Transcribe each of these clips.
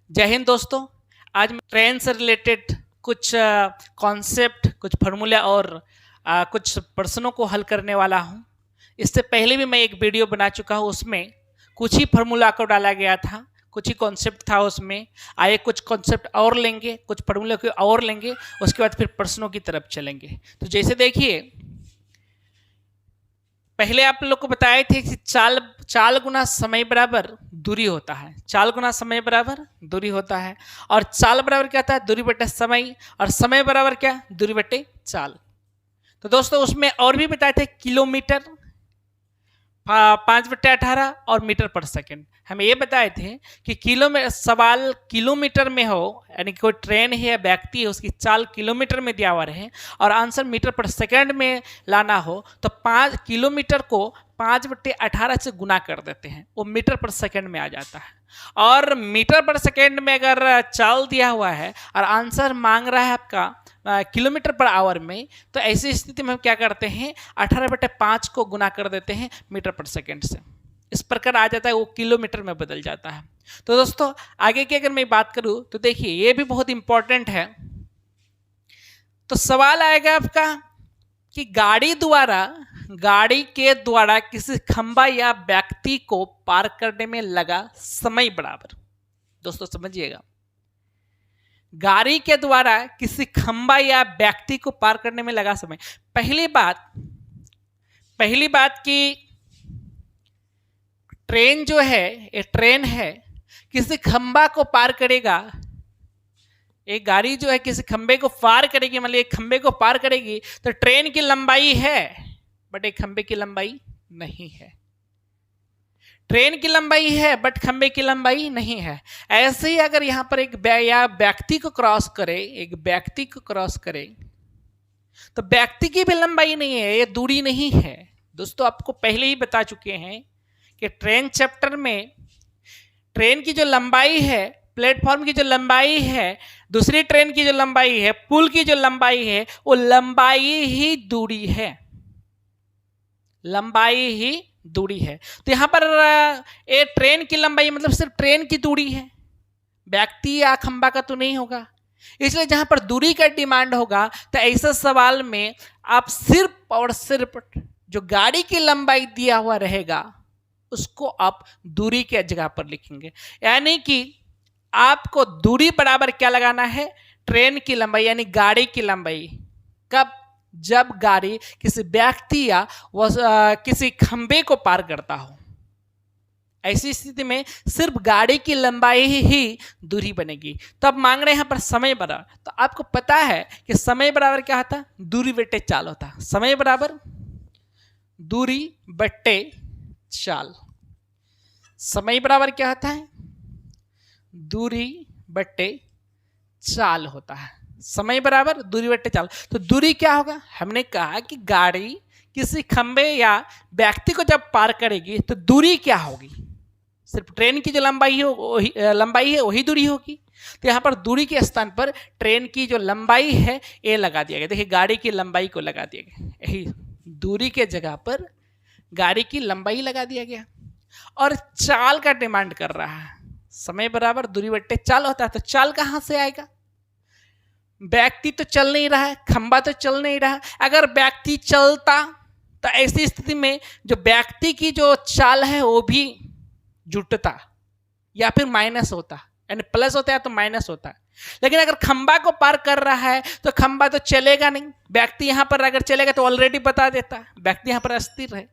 जय हिंद दोस्तों। आज मैं ट्रेन से रिलेटेड कुछ कॉन्सेप्ट, कुछ फार्मूला और कुछ प्रश्नों को हल करने वाला हूं। इससे पहले भी मैं एक वीडियो बना चुका हूं, उसमें कुछ ही फार्मूला को डाला गया था, कुछ ही कॉन्सेप्ट था उसमें। आइए कुछ कॉन्सेप्ट और लेंगे, कुछ फार्मूला को और लेंगे, उसके बाद फिर प्रश्नों की तरफ चलेंगे। तो जैसे देखिए, पहले आप लोग को बताए थे कि चाल गुना समय बराबर दूरी होता है। चाल गुना समय बराबर दूरी होता है। और चाल बराबर क्या था? दूरी बटे समय। और समय बराबर क्या? दूरी बटे चाल। तो दोस्तों उसमें और भी बताए थे किलोमीटर, 5/18 और मीटर पर सेकंड। हम ये बताए थे कि सवाल किलोमीटर में हो, यानी कोई ट्रेन है या व्यक्ति है, उसकी चाल किलोमीटर में दिया हुआ रहे और आंसर मीटर पर सेकंड में लाना हो, तो 5 किलोमीटर को 5/18 से गुना कर देते हैं, वो मीटर पर सेकंड में आ जाता है। और मीटर पर सेकंड में अगर चाल दिया हुआ है और आंसर मांग रहा है आपका किलोमीटर पर आवर में, तो ऐसी स्थिति में हम क्या करते हैं, 18/5 को गुना कर देते हैं मीटर पर सेकंड से। इस प्रकार आ जाता है, वो किलोमीटर में बदल जाता है। तो दोस्तों आगे की अगर मैं बात करूं तो देखिए, ये भी बहुत इंपॉर्टेंट है। तो सवाल आएगा आपका कि गाड़ी के द्वारा किसी खंबा या व्यक्ति को पार करने में लगा समय बराबर। दोस्तों समझिएगा, गाड़ी के द्वारा किसी खंबा या व्यक्ति को पार करने में लगा समय। पहली बात कि ट्रेन जो है, ये ट्रेन है, किसी खंबा को पार करेगा। एक गाड़ी जो है किसी खंबे को पार करेगी, मतलब एक खंबे को पार करेगी, तो ट्रेन की लंबाई है बट एक खंबे की लंबाई नहीं है। ट्रेन की लंबाई है बट खंबे की लंबाई नहीं है। ऐसे ही अगर यहां पर एक व्यक्ति को क्रॉस करे, तो व्यक्ति की भी लंबाई नहीं है, ये दूरी नहीं है। दोस्तों आपको पहले ही बता चुके हैं कि ट्रेन चैप्टर में ट्रेन की जो लंबाई है, प्लेटफॉर्म की जो लंबाई है, दूसरी ट्रेन की जो लंबाई है, पुल की जो लंबाई है, वो लंबाई ही दूरी है। लंबाई ही दूरी है। तो यहां पर ये ट्रेन की लंबाई मतलब सिर्फ ट्रेन की दूरी है, व्यक्ति या खंबा का तो नहीं होगा। इसलिए जहां पर दूरी का डिमांड होगा, तो ऐसे सवाल में आप सिर्फ और सिर्फ जो गाड़ी की लंबाई दिया हुआ रहेगा उसको आप दूरी के जगह पर लिखेंगे। यानी कि आपको दूरी बराबर क्या लगाना है? ट्रेन की लंबाई, यानी गाड़ी की लंबाई। कब? जब गाड़ी किसी व्यक्ति या किसी खंबे को पार करता हो। ऐसी स्थिति में सिर्फ गाड़ी की लंबाई ही दूरी बनेगी। तो अब मांग रहे हैं यहाँ पर समय बराबर। तो आपको पता है कि समय बराबर क्या होता है? दूरी बटे चाल होता है। समय बराबर दूरी बटे चाल। समय बराबर क्या होता है? दूरी बटे चाल होता है। समय बराबर दूरी बटे चाल। तो दूरी क्या होगा? हमने कहा कि गाड़ी किसी खंबे या व्यक्ति को जब पार करेगी तो दूरी क्या होगी? सिर्फ ट्रेन की जो लंबाई है वही दूरी होगी। तो यहाँ पर दूरी के स्थान पर ट्रेन की जो लंबाई है ये लगा दिया गया। देखिए, गाड़ी की लंबाई को लगा दिया गया, यही दूरी के जगह पर गाड़ी की लंबाई लगा दिया गया। और चाल का डिमांड कर रहा है। समय बराबर दूरी बट्टे चाल होता है। तो चाल कहां से आएगा? व्यक्ति तो चल नहीं रहा है, खंबा तो चल नहीं रहा। अगर व्यक्ति चलता तो ऐसी स्थिति में जो व्यक्ति की जो चाल है वो भी जुटता या फिर माइनस होता, यानी प्लस होता है तो माइनस होता है। लेकिन अगर खंबा को पार कर रहा है तो खंबा तो चलेगा नहीं। व्यक्ति यहां पर अगर चलेगा तो ऑलरेडी बता देता है, व्यक्ति यहां पर अस्थिर है।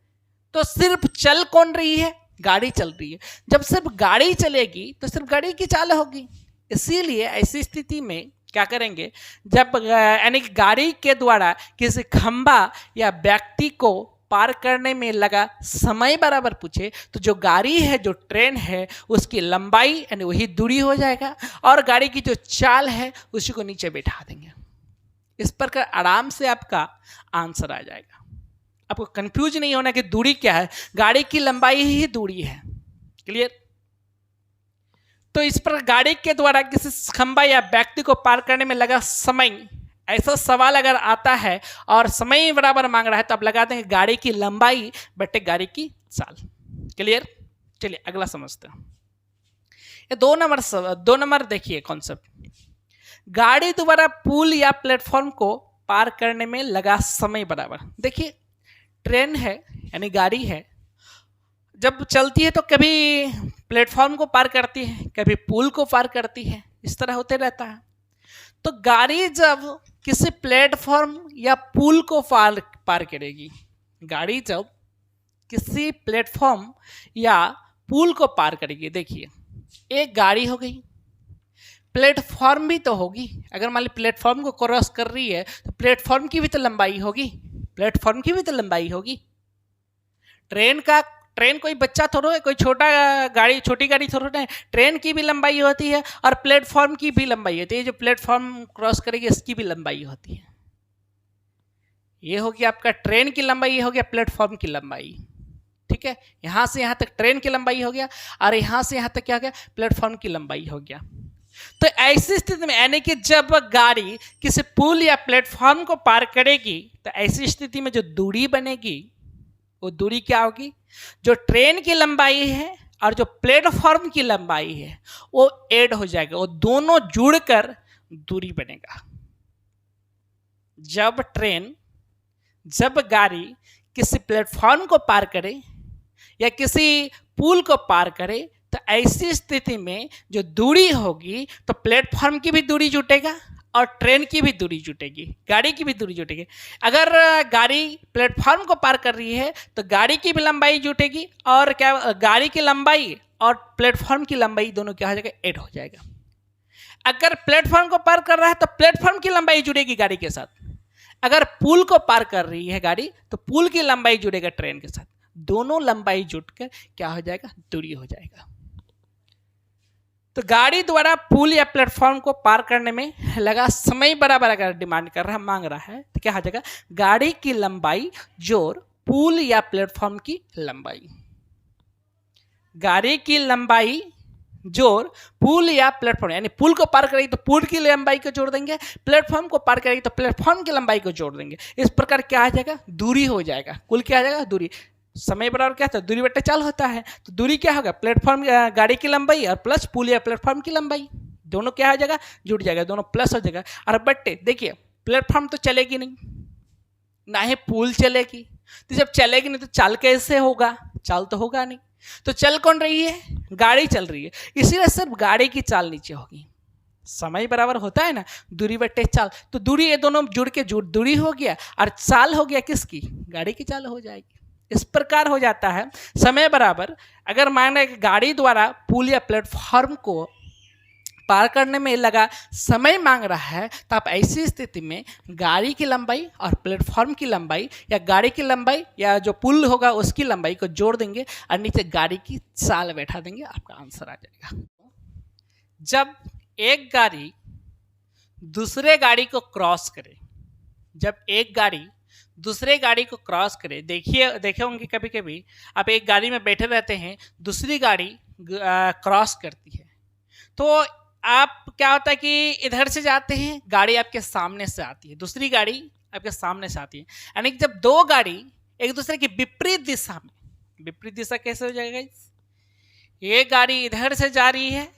तो सिर्फ चल कौन रही है? गाड़ी चल रही है। जब सिर्फ गाड़ी चलेगी तो सिर्फ गाड़ी की चाल होगी। इसीलिए ऐसी स्थिति में क्या करेंगे, जब यानी गाड़ी के द्वारा किसी खंबा या व्यक्ति को पार करने में लगा समय बराबर पूछे, तो जो गाड़ी है, जो ट्रेन है, उसकी लंबाई यानी वही दूरी हो जाएगा और गाड़ी की जो चाल है उसी को नीचे बैठा देंगे। इस प्रकार आराम से आपका आंसर आ जाएगा। आपको कंफ्यूज नहीं होना कि दूरी क्या है, गाड़ी की लंबाई ही दूरी है। क्लियर? तो इस पर गाड़ी के द्वारा किसी खंबा या व्यक्ति को पार करने में लगा समय, ऐसा सवाल अगर आता है और समय बराबर मांग रहा है तो आप लगा देंगे गाड़ी की लंबाई बटे गाड़ी की चाल। क्लियर? चलिए अगला समझते हैं। दो नंबर देखिए कॉन्सेप्ट, गाड़ी द्वारा पुल या प्लेटफॉर्म को पार करने में लगा समय बराबर। देखिए ट्रेन है यानी गाड़ी है, जब चलती है तो कभी प्लेटफॉर्म को पार करती है, कभी पुल को पार करती है, इस तरह होते रहता है। तो गाड़ी जब किसी प्लेटफॉर्म या पुल को पार करेगी, गाड़ी जब किसी प्लेटफॉर्म या पुल को पार करेगी, देखिए एक गाड़ी हो गई, प्लेटफॉर्म भी तो होगी। अगर मान ली प्लेटफॉर्म को क्रॉस कर रही है तो प्लेटफॉर्म की भी तो लंबाई होगी, प्लेटफॉर्म की भी तो लंबाई होगी। ट्रेन कोई बच्चा थोड़ा है, कोई छोटी गाड़ी थोड़ा है, ट्रेन की भी लंबाई होती है और प्लेटफॉर्म की भी लंबाई होती है। जो प्लेटफॉर्म क्रॉस करेगी इसकी भी लंबाई होती है। ये हो गया आपका ट्रेन की लंबाई, ये हो गया प्लेटफॉर्म की लंबाई। ठीक है, यहां से यहां तक ट्रेन की लंबाई हो गया और यहां से यहां तक क्या हो गया, प्लेटफॉर्म की लंबाई हो गया। तो ऐसी स्थिति में यानी कि जब गाड़ी किसी पुल या प्लेटफॉर्म को पार करेगी तो ऐसी स्थिति में जो दूरी बनेगी वो दूरी क्या होगी, जो ट्रेन की लंबाई है और जो प्लेटफॉर्म की लंबाई है वो ऐड हो जाएगा, वो दोनों जुड़कर दूरी बनेगा। जब गाड़ी किसी प्लेटफॉर्म को पार करे या किसी पुल को पार करे तो ऐसी स्थिति में जो दूरी होगी तो प्लेटफॉर्म की भी दूरी जुटेगा और ट्रेन की भी दूरी जुटेगी, गाड़ी की भी दूरी जुटेगी। अगर गाड़ी प्लेटफॉर्म को पार कर रही है तो गाड़ी की भी लंबाई जुटेगी और क्या, गाड़ी की लंबाई और प्लेटफॉर्म की लंबाई दोनों क्या हो जाएगा, ऐड हो जाएगा। अगर प्लेटफॉर्म को पार कर रहा है तो प्लेटफॉर्म की लंबाई जुड़ेगी गाड़ी के साथ, अगर पुल को पार कर रही है गाड़ी तो पुल की लंबाई जुड़ेगा ट्रेन के साथ, दोनों लंबाई जुटकर क्या हो जाएगा, दूरी हो जाएगा। तो गाड़ी द्वारा पुल या प्लेटफॉर्म को पार करने में लगा समय बराबर अगर डिमांड कर रहा है, मांग रहा है, तो क्या हो जाएगा, गाड़ी की लंबाई जोड़ पुल या प्लेटफॉर्म की लंबाई। गाड़ी की लंबाई जोड़ पुल या प्लेटफॉर्म, यानी पुल को पार करेगी तो पुल की लंबाई को जोड़ देंगे, प्लेटफॉर्म को पार करेगी तो प्लेटफॉर्म की लंबाई को जोड़ देंगे। इस प्रकार क्या आ जाएगा, दूरी हो जाएगा। कुल क्या आ जाएगा, दूरी। समय बराबर क्या था, दूरी बट्टे चाल होता है। तो दूरी क्या होगा, प्लेटफॉर्म गाड़ी की लंबाई और प्लस पुल या प्लेटफॉर्म की लंबाई, दोनों क्या हो जाएगा, जुड़ जाएगा, दोनों प्लस हो जाएगा। और बट्टे देखिए प्लेटफॉर्म तो चलेगी नहीं, ना ही पुल चलेगी, तो जब चलेगी नहीं तो चाल कैसे होगा, चाल तो होगा नहीं। तो चल कौन रही है, गाड़ी चल रही है, इसीलिए सिर्फ गाड़ी की चाल नीचे होगी। समय बराबर होता है ना, दूरी बट्टे चाल, तो दूरी ये दोनों जुड़ के दूरी हो गया और चाल हो गया किसकी, गाड़ी की चाल हो जाएगी। इस प्रकार हो जाता है समय बराबर, अगर माने गाड़ी द्वारा पुल या प्लेटफॉर्म को पार करने में लगा समय मांग रहा है तो आप ऐसी स्थिति में गाड़ी की लंबाई और प्लेटफॉर्म की लंबाई या गाड़ी की लंबाई या जो पुल होगा उसकी लंबाई को जोड़ देंगे और नीचे गाड़ी की चाल बैठा देंगे, आपका आंसर आ जाएगा। जब एक गाड़ी दूसरे गाड़ी को क्रॉस करे, जब एक गाड़ी दूसरे गाड़ी को क्रॉस करे, देखे होंगे कभी कभी आप एक गाड़ी में बैठे रहते हैं, दूसरी गाड़ी क्रॉस करती है तो आप क्या होता है कि इधर से जाते हैं, गाड़ी आपके सामने से आती है, दूसरी गाड़ी आपके सामने से आती है, यानी कि जब दो गाड़ी एक दूसरे की विपरीत दिशा में, विपरीत दिशा कैसे हो जाएगा, ये गाड़ी इधर से जा रही है,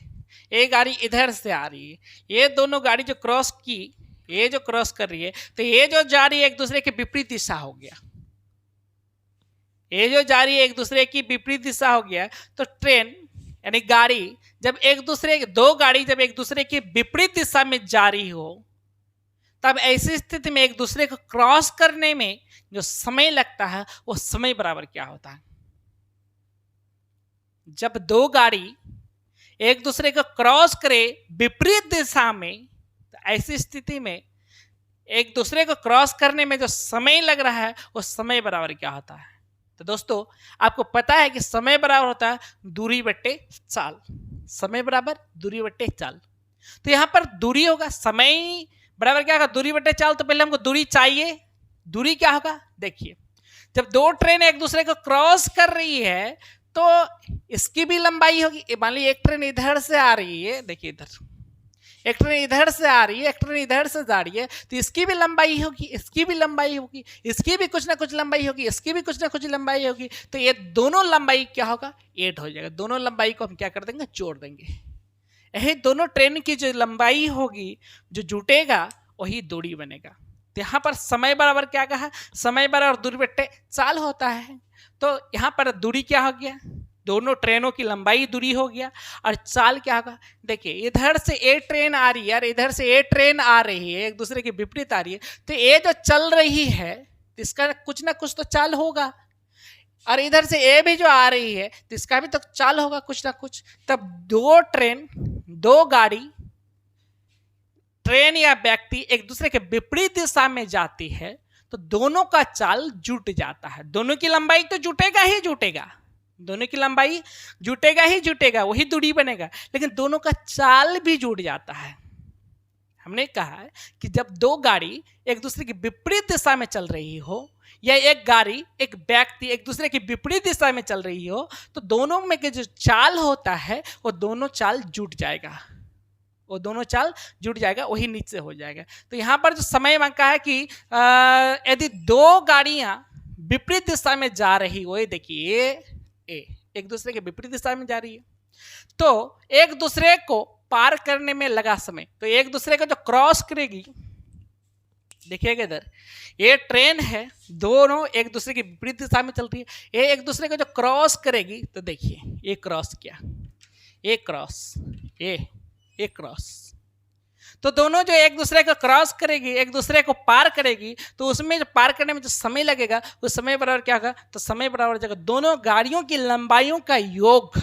एक गाड़ी इधर से आ रही है, ये दोनों गाड़ी जो क्रॉस की, ये जो क्रॉस कर रही है तो ये जो जा रही है एक दूसरे के विपरीत दिशा हो गया, ये जो जा रही है एक दूसरे की विपरीत दिशा हो गया। तो ट्रेन यानी गाड़ी जब दो गाड़ी जब एक दूसरे की विपरीत दिशा में जा रही हो तब ऐसी स्थिति में एक दूसरे को क्रॉस करने में जो समय लगता है वो समय बराबर क्या होता है, जब दो गाड़ी एक दूसरे को क्रॉस करे विपरीत दिशा में तो ऐसी स्थिति में एक दूसरे को क्रॉस करने में जो समय लग रहा है वो समय बराबर क्या होता है। तो दोस्तों आपको पता है कि समय बराबर होता है दूरी बट्टे चाल, समय बराबर दूरी बट्टे चाल। तो यहां पर दूरी होगा, समय बराबर क्या होगा, दूरी बट्टे चाल। तो पहले हमको दूरी चाहिए, दूरी क्या होगा, देखिए जब दो ट्रेन एक दूसरे को क्रॉस कर रही है तो इसकी भी लंबाई होगी। मान लीजिए एक ट्रेन इधर से आ रही है, देखिए इधर एक ट्रेन इधर से आ रही है, एक ट्रेन इधर से जा रही है, तो इसकी भी लंबाई होगी, इसकी भी लंबाई होगी, इसकी भी कुछ ना कुछ लंबाई होगी, इसकी भी कुछ ना कुछ लंबाई होगी। तो ये दोनों लंबाई क्या होगा, ऐड हो जाएगा, दोनों लंबाई को हम क्या कर देंगे, जोड़ देंगे। यही दोनों ट्रेन की जो लंबाई होगी, जो जुटेगा वही दूरी बनेगा। तो यहाँ पर समय बराबर क्या कहा, समय बराबर दूरी बट्टे चाल होता है। तो यहाँ पर दूरी क्या हो गया, दोनों ट्रेनों की लंबाई दूरी हो गया, और चाल क्या होगा, देखिए इधर से ए ट्रेन आ रही है और इधर से ए ट्रेन आ रही है, एक दूसरे के विपरीत आ रही है, तो ये जो चल रही है इसका कुछ ना कुछ तो चाल होगा, और इधर से ए भी जो आ रही है तो इसका भी तो चाल होगा कुछ ना कुछ। तब दो ट्रेन, दो गाड़ी, ट्रेन या व्यक्ति एक दूसरे के विपरीत दिशा में जाती है तो दोनों का चाल जुट जाता है। दोनों की लंबाई तो जुटेगा ही जुटेगा, दोनों की लंबाई जुटेगा ही जुटेगा, वही दूरी बनेगा, लेकिन दोनों का चाल भी जुट जाता है। हमने कहा है कि जब दो गाड़ी एक दूसरे की विपरीत दिशा में चल रही हो, या एक गाड़ी एक व्यक्ति एक दूसरे की विपरीत दिशा में चल रही हो, तो दोनों में के जो चाल होता है वो दोनों चाल जुट जाएगा, वो दोनों चाल जुट जाएगा, वही नीचे हो जाएगा। तो यहाँ पर जो समय मांगा है कि यदि दो गाड़ियां विपरीत दिशा में जा रही हो, ये देखिए ए एक दूसरे के विपरीत दिशा में जा रही है, तो एक दूसरे को पार करने में लगा समय, तो एक दूसरे को जो क्रॉस करेगी, देखिएगा इधर ये ट्रेन है, दोनों एक दूसरे की विपरीत दिशा में चल रही है, ये एक दूसरे को जो क्रॉस करेगी, तो देखिए ये क्रॉस किया, ये क्रॉस, ये क्रॉस, तो दोनों जो एक दूसरे को क्रॉस करेगी, एक दूसरे को पार करेगी, तो उसमें जो पार करने में जो समय लगेगा उस समय बराबर क्या होगा, तो समय बराबर जाएगा दोनों गाड़ियों की लंबाइयों का योग,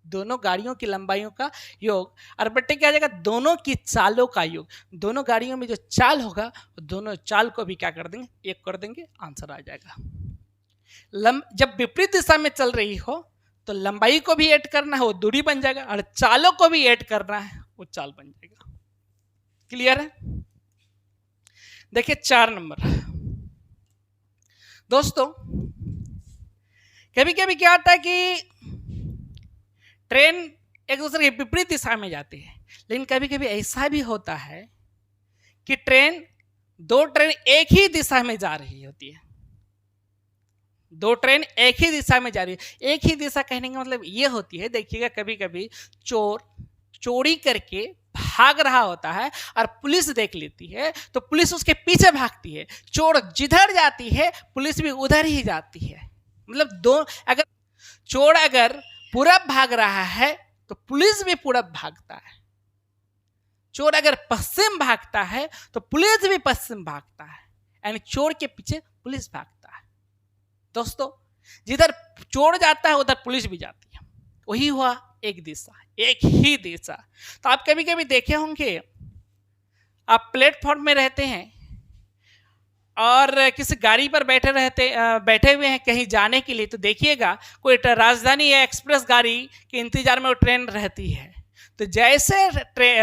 दोनों गाड़ियों की लंबाइयों का योग, और बट्टे क्या जाएगा, दोनों की चालों का योग। दोनों गाड़ियों में जो चाल होगा दोनों चाल को भी क्या कर देंगे, एक कर देंगे, आंसर आ जाएगा। जब विपरीत दिशा में चल रही हो तो लंबाई को भी ऐड करना है, वो दूरी बन जाएगा, और चालों को भी ऐड करना है, वो चाल बन जाएगा। क्लियर है? देखिए 4 नंबर दोस्तों, कभी कभी क्या होता है कि ट्रेन एक दूसरे के विपरीत दिशा में जाती है, लेकिन कभी कभी ऐसा भी होता है कि दो ट्रेन एक ही दिशा में जा रही होती है, दो ट्रेन एक ही दिशा में जा रही है। एक ही दिशा कहने का मतलब ये होती है, देखिएगा कभी कभी चोर चोरी करके भाग रहा होता है और पुलिस देख लेती है, तो पुलिस उसके पीछे भागती है, चोर जिधर जाती है पुलिस भी उधर ही जाती है। मतलब अगर चोर अगर पूरब भाग रहा है तो पुलिस भी पूरब भागता है, चोर अगर पश्चिम भागता है तो पुलिस भी पश्चिम भागता है, यानी चोर के पीछे पुलिस भागता है। दोस्तों जिधर चोर जाता है उधर पुलिस भी जाती है, वही हुआ एक दिशा, एक ही दिशा। तो आप कभी कभी देखे होंगे, आप प्लेटफॉर्म में रहते हैं और किसी गाड़ी पर बैठे हुए हैं कहीं जाने के लिए, तो देखिएगा कोई राजधानी या एक्सप्रेस गाड़ी के इंतजार में वो ट्रेन रहती है, तो जैसे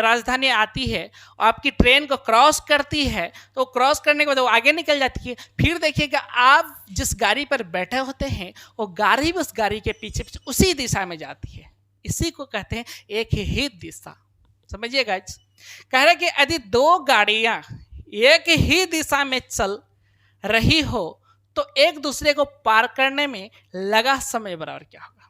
राजधानी आती है और आपकी ट्रेन को क्रॉस करती है, तो क्रॉस करने के बाद वो आगे निकल जाती है, फिर देखिएगा आप जिस गाड़ी पर बैठे होते हैं वो गाड़ी भी उस गाड़ी के पीछे पीछे उसी दिशा में जाती है। इसी को कहते हैं एक ही दिशा। समझिएगा, कह रहे कि यदि दो गाड़ियां एक ही दिशा में चल रही हो तो एक दूसरे को पार करने में लगा समय बराबर क्या होगा।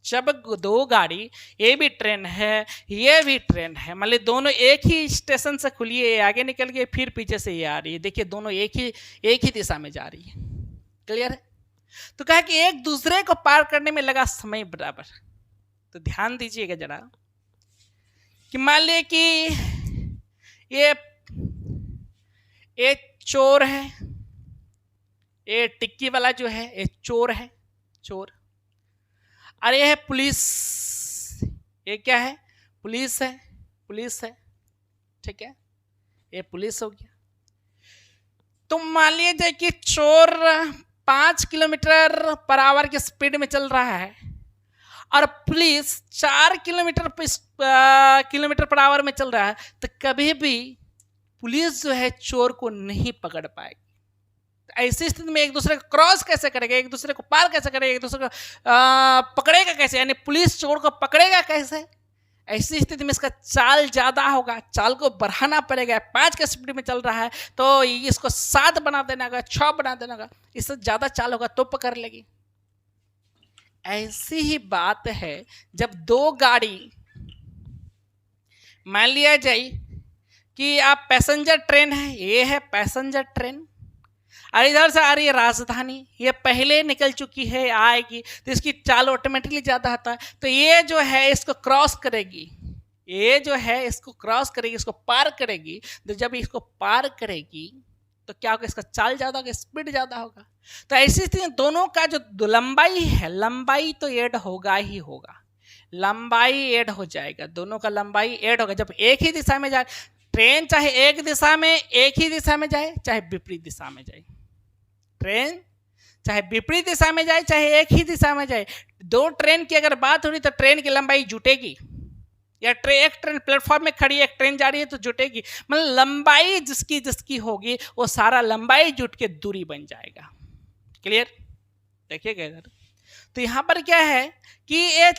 जब दो गाड़ी, ये भी ट्रेन है ये भी ट्रेन है, मान ली दोनों एक ही स्टेशन से खुली है, आगे निकल गए, फिर पीछे से ये आ रही है, देखिए दोनों एक ही दिशा में जा रही है। क्लियर है? तो कहा कि एक दूसरे को पार करने में लगा समय बराबर। तो ध्यान दीजिएगा जरा कि मान लिया कि ये चोर है, ये टिक्की वाला जो है ये चोर है, चोर, और ये है पुलिस, ये क्या है, पुलिस है, ठीक है, ये पुलिस हो गया। तो मान लीजिए कि चोर 5 किलोमीटर पर आवर की स्पीड में चल रहा है और पुलिस 4 किलोमीटर पर आवर में चल रहा है, तो कभी भी पुलिस जो है चोर को नहीं पकड़ पाएगी। तो ऐसी स्थिति में एक दूसरे को क्रॉस कैसे करेगा, एक दूसरे को पार कैसे करेगा, एक दूसरे को पकड़ेगा कैसे, यानी पुलिस चोर को पकड़ेगा कैसे। ऐसी स्थिति में इसका चाल ज़्यादा होगा, चाल को बढ़ाना पड़ेगा। 5 के स्पीड में चल रहा है तो इसको 7 बना देना होगा, 6 बना देना होगा, इससे ज़्यादा चाल होगा तो पकड़ लेगी। ऐसी ही बात है जब दो गाड़ी मान लिया जाए कि आप पैसेंजर ट्रेन है, ये है पैसेंजर ट्रेन, और इधर से आ रही है राजधानी, ये पहले निकल चुकी है, आएगी, तो इसकी चाल ऑटोमेटिकली ज़्यादा होता है, तो ये जो है इसको क्रॉस करेगी, ये जो है इसको क्रॉस करेगी, इसको पार करेगी, तो जब इसको पार करेगी तो क्या होगा, इसका चाल ज़्यादा होगा, स्पीड ज़्यादा होगा। तो ऐसी स्थिति में दोनों का जो लंबाई है, लंबाई तो ऐड होगा ही होगा, लंबाई ऐड हो जाएगा, दोनों का लंबाई ऐड होगा। जब एक ही दिशा में जाए ट्रेन, चाहे एक दिशा में, एक ही दिशा में जाए, चाहे विपरीत दिशा में जाए, ट्रेन चाहे विपरीत दिशा में जाए, चाहे एक ही दिशा में जाए, दो ट्रेन की अगर बात हो रही तो ट्रेन की लंबाई जुटेगी, या एक ट्रेन प्लेटफॉर्म में खड़ी है, एक ट्रेन जा रही है तो जुटेगी, मतलब लंबाई जिसकी जिसकी होगी वो सारा लंबाई जुट के दूरी बन जाएगा। क्लियर? देखिएगा इधर, तो यहां पर क्या है कि ये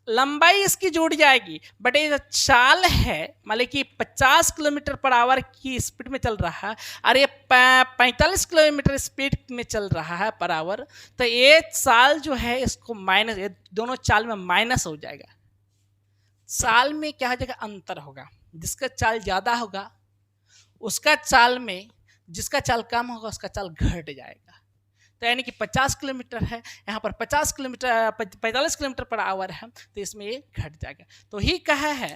लंबाई इसकी जुड़ जाएगी, बट ये जो चाल है, मान कि 50 किलोमीटर पर आवर की स्पीड में चल रहा है और ये 45 किलोमीटर स्पीड में चल रहा है पर आवर, तो ये चाल जो है इसको माइनस, ये दोनों चाल में माइनस हो जाएगा, चाल में क्या हो जाएगा, अंतर होगा, जिसका चाल ज़्यादा होगा उसका चाल में, जिसका चाल कम होगा उसका चाल घट जाएगा। तो यानी कि 50 किलोमीटर है, यहाँ पर 50 किलोमीटर 45 किलोमीटर पर आवर है, तो इसमें ये घट जाएगा। तो ही कहा है,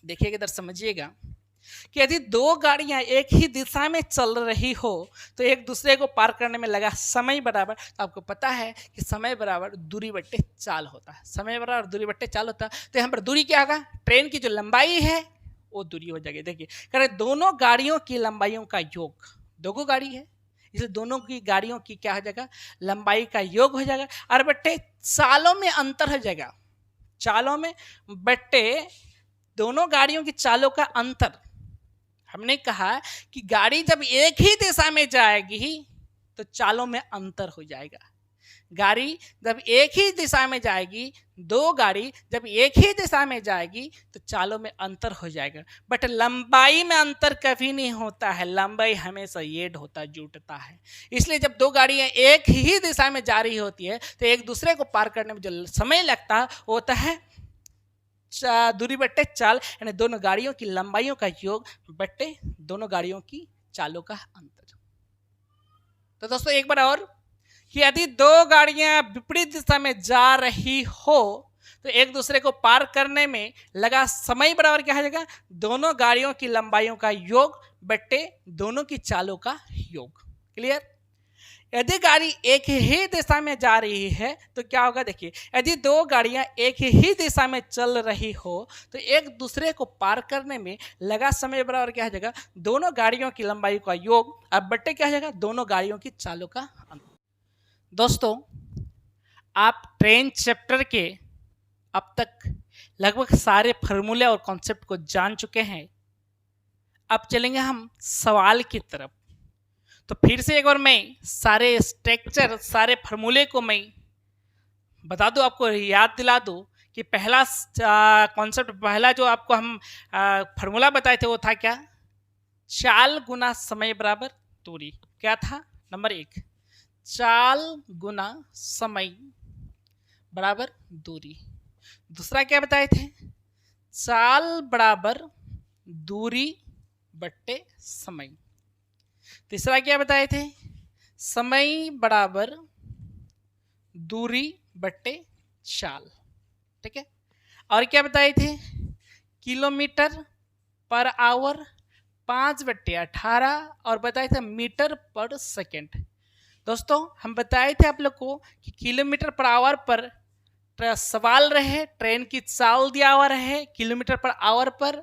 देखिएगा इधर समझिएगा, कि यदि दो गाड़ियां एक ही दिशा में चल रही हो तो एक दूसरे को पार करने में लगा समय बराबर, तो आपको पता है कि समय बराबर दूरी बट्टे चाल होता है, समय बराबर दूरी बट्टे चाल होता है। तो यहाँ पर दूरी क्या होगा, ट्रेन की जो लंबाई है वो दूरी हो जाएगी। देखिए कह रहे दोनों गाड़ियों की लंबाइयों का योग, दो गाड़ी है इसलिए दोनों की गाड़ियों की क्या हो जाएगा, लंबाई का योग हो जाएगा, और बट्टे चालों में अंतर हो जाएगा, चालों में बट्टे दोनों गाड़ियों की चालों का अंतर। हमने कहा कि गाड़ी जब एक ही दिशा में जाएगी तो चालों में अंतर हो जाएगा, गाड़ी जब एक ही दिशा में जाएगी, दो गाड़ी जब एक ही दिशा में जाएगी तो चालों में अंतर हो जाएगा, बट लंबाई में अंतर कभी नहीं होता है, लंबाई हमेशा ऐड होता जुटता है। इसलिए जब दो गाड़ियां एक ही दिशा में जा रही होती है तो एक दूसरे को पार करने में जो समय लगता है वो होता है दूरी बट्टे चाल, यानी दोनों गाड़ियों की लंबाइयों का योग बट्टे दोनों गाड़ियों की चालों का अंतर। तो दोस्तों एक बार और, कि यदि दो गाड़ियां विपरीत दिशा में जा रही हो तो एक दूसरे को पार करने में लगा समय बराबर क्या हो जाएगा, दोनों गाड़ियों की लंबाइयों का योग बट्टे दोनों की चालों का योग। क्लियर? यदि गाड़ी एक ही दिशा में जा रही है तो क्या होगा, देखिए यदि दो गाड़ियां एक ही दिशा में चल रही हो तो एक दूसरे को पार करने में लगा समय बराबर क्या हो जाएगा, दोनों गाड़ियों की लंबाई का योग, अब बट्टे क्या हो जाएगा, दोनों गाड़ियों की चालों का अंतर। दोस्तों आप ट्रेन चैप्टर के अब तक लगभग सारे फार्मूले और कॉन्सेप्ट को जान चुके हैं। अब चलेंगे हम सवाल की तरफ। तो फिर से एक बार मैं सारे स्ट्रक्चर, सारे फार्मूले को मैं बता दूं, आपको याद दिला दूं कि पहला कॉन्सेप्ट, पहला जो आपको हम फार्मूला बताए थे वो था क्या, चाल गुना समय बराबर दूरी। क्या था? नंबर 1, चाल गुना समय बराबर दूरी। दूसरा क्या बताए थे, चाल बराबर दूरी बट्टे समय। तीसरा क्या बताए थे, समय बराबर दूरी बट्टे चाल। ठीक है? और क्या बताए थे, किलोमीटर पर आवर 5/18 और बताए थे मीटर पर सेकेंड। दोस्तों हम बताए थे आप लोग को कि किलोमीटर पर आवर पर सवाल रहे, ट्रेन की चाल दिया हुआ रहे किलोमीटर पर आवर पर,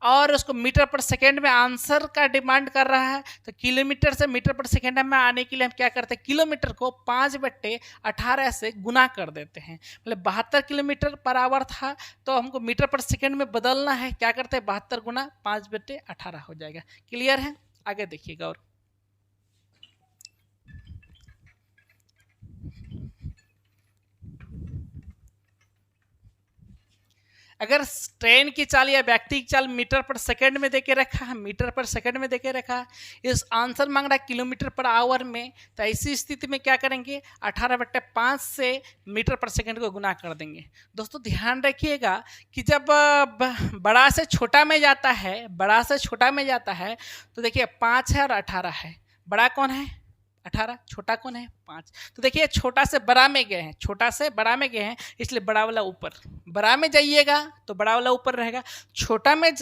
और उसको मीटर पर सेकेंड में आंसर का डिमांड कर रहा है। तो किलोमीटर से मीटर पर सेकेंड में आने के लिए हम क्या करते हैं, किलोमीटर को 5/18 से गुना कर देते हैं। मतलब 72 किलोमीटर पर आवर था तो हमको मीटर पर सेकेंड में बदलना है, क्या करते हैं 72 गुना 5/18 हो जाएगा। क्लियर है? आगे देखिएगा। और अगर ट्रेन की चाल या व्यक्ति की चाल मीटर पर सेकंड में देके रखा है, मीटर पर सेकंड में देके रखा है, इस आंसर मांग रहा है किलोमीटर पर आवर में, तो ऐसी स्थिति में क्या करेंगे 18/5 से मीटर पर सेकंड को गुना कर देंगे। दोस्तों ध्यान रखिएगा कि जब बड़ा से छोटा में जाता है, बड़ा से छोटा में जाता है तो देखिए 5 है और 18 है, बड़ा कौन है 18, छोटा कौन है 5। तो देखिए छोटा से बड़ा में गए हैं, छोटा से बड़ा में गए हैं, इसलिए बड़ा वाला ऊपर, बड़ा में जाइएगा तो बड़ा वाला ऊपर रहेगा, छोटा में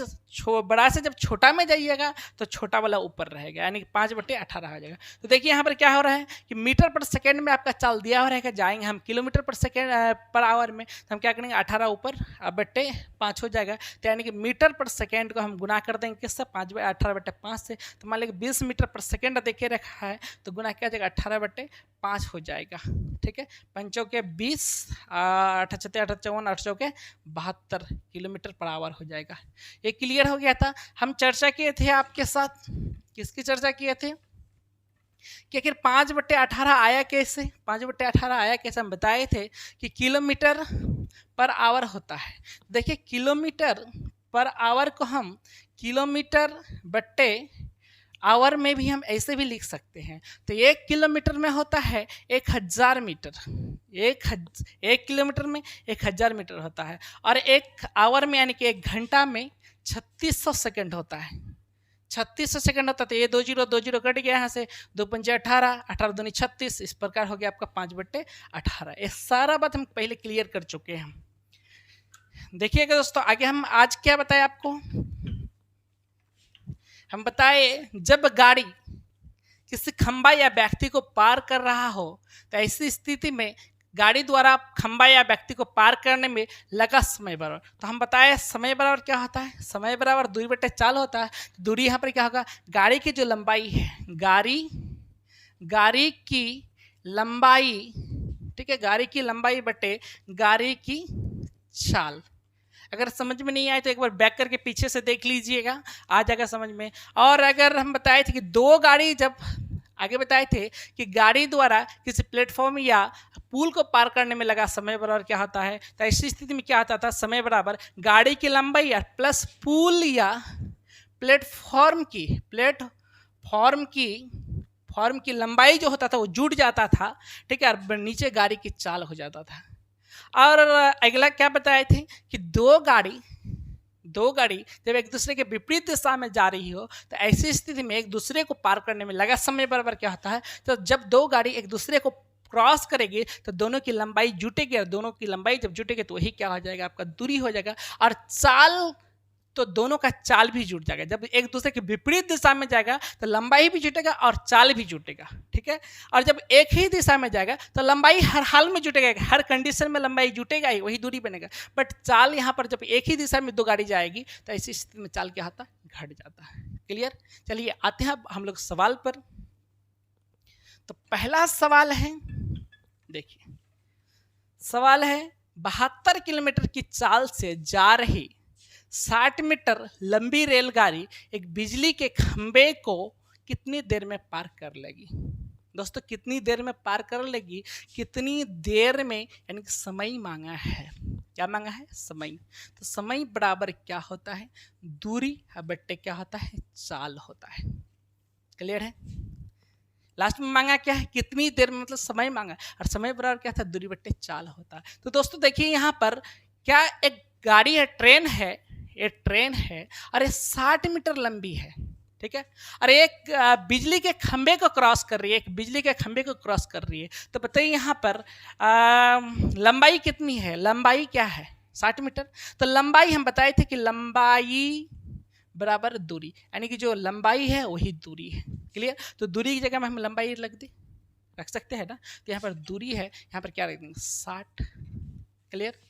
बड़ा से जब छोटा में जाइएगा तो छोटा वाला ऊपर रहेगा, यानी कि 5/18 हो जाएगा। तो देखिए यहाँ पर क्या हो रहा है कि मीटर पर सेकेंड में आपका चाल दिया हो रहेगा, जाएंगे हम किलोमीटर पर सेकेंड पर आवर में, तो हम क्या करेंगे 18 ऊपर 5 हो जाएगा, तो यानी कि मीटर पर सेकेंड को हम गुना कर देंगे किससे 18/5 से। तो मान लीजिए 20 मीटर पर सेकेंड देखे रखा है तो गुना क्या जाएगा 18/5 हो जाएगा। ठीक है, 5 के 20, 8 छत्ते 8 54, 8 चौके 72 किलोमीटर पर आवर हो जाएगा। ये क्लियर हो गया था। हम चर्चा किए थे आपके साथ, किसकी चर्चा किए थे कि आखिर 5/18 आया कैसे, 5/18 आया कैसे, हम बताए थे कि किलोमीटर पर आवर होता है। देखिए किलोमीटर पर आवर को हम किलोमीटर बट्टे आवर में भी हम ऐसे भी लिख सकते हैं। तो 1 किलोमीटर में होता है 1000 मीटर, 1 किलोमीटर में 1000 मीटर होता है, और 1 आवर में यानी कि 1 घंटा में 3600 सेकंड होता है, 3600 सेकंड होता है। तो ये 2 0 कट गया यहाँ से, 2 पंजे 18, 18 दूनी 36, इस प्रकार हो गया आपका 5/18। ये सारा बात हम पहले क्लियर कर चुके हैं। देखिएगा दोस्तों आगे हम आज क्या बताए आपको, हम बताए जब गाड़ी किसी खंबा या व्यक्ति को पार कर रहा हो तो ऐसी स्थिति में गाड़ी द्वारा खंबा या व्यक्ति को पार करने में लगा समय बराबर, तो हम बताए समय बराबर क्या होता है, समय बराबर दूरी बटे चाल होता है। तो दूरी यहाँ पर क्या होगा, गाड़ी की जो लंबाई है, गाड़ी की लंबाई, ठीक है, गाड़ी की लंबाई बटे गाड़ी की चाल। अगर समझ में नहीं आए तो एक बार बैक करके पीछे से देख लीजिएगा, आ जाएगा समझ में। और अगर हम बताए थे कि 2 गाड़ी, जब आगे बताए थे कि गाड़ी द्वारा किसी प्लेटफॉर्म या पुल को पार करने में लगा समय बराबर क्या होता है, तो ऐसी स्थिति में क्या होता था, समय बराबर गाड़ी की लंबाई या प्लस पुल या प्लेटफॉर्म की लंबाई जो होता था वो जुड़ जाता था। ठीक है, और नीचे गाड़ी की चाल हो जाता था। और अगला क्या बताए थे कि 2 गाड़ी जब एक दूसरे के विपरीत दिशा में जा रही हो तो ऐसी स्थिति में एक दूसरे को पार करने में लगा समय बराबर क्या होता है, तो जब 2 गाड़ी एक दूसरे को क्रॉस करेगी तो दोनों की लंबाई जुटेगी, और दोनों की लंबाई जब जुटेगी तो वही क्या हो जाएगा आपका दूरी हो जाएगा, और चाल तो दोनों का चाल भी जुट जाएगा। जब एक दूसरे के विपरीत दिशा में जाएगा तो लंबाई भी जुटेगा और चाल भी जुटेगा। ठीक है, और जब एक ही दिशा में जाएगा तो लंबाई हर हाल में जुटेगा, हर कंडीशन में लंबाई जुटेगा ही, वही दूरी बनेगा। बट चाल यहाँ पर जब एक ही दिशा में 2 गाड़ी जाएगी तो ऐसी स्थिति में चाल क्या होता है, घट जाता है। क्लियर, चलिए आते हैं हम लोग सवाल पर। तो पहला सवाल है, देखिए सवाल है 72 किलोमीटर की चाल से जा रही 60 मीटर लंबी रेलगाड़ी एक बिजली के खंबे को कितनी देर में पार कर लेगी। दोस्तों कितनी देर में पार कर लेगी, कितनी देर में, यानी कि समय मांगा है। क्या मांगा है, समय। तो समय बराबर क्या होता है, दूरी बट्टे क्या होता है, चाल होता है। क्लियर है, लास्ट में मांगा क्या है, कितनी देर में, मतलब समय मांगा, और समय बराबर क्या था, दूरी बट्टे चाल होता है। तो दोस्तों देखिए यहाँ पर क्या एक गाड़ी है, ट्रेन है, ये ट्रेन है और ये 60 मीटर लंबी है। ठीक है, और एक बिजली के खंबे को क्रॉस कर रही है, एक बिजली के खंबे को क्रॉस कर रही है। तो बताइए यहाँ पर लंबाई कितनी है, लंबाई क्या है 60 मीटर। तो लंबाई हम बताए थे कि लंबाई बराबर दूरी, यानी कि जो लंबाई है वही दूरी है। क्लियर, तो दूरी की जगह में हम लंबाई रख सकते हैं ना। तो यहाँ पर दूरी है, यहाँ पर क्या रख देंगे 60। क्लियर,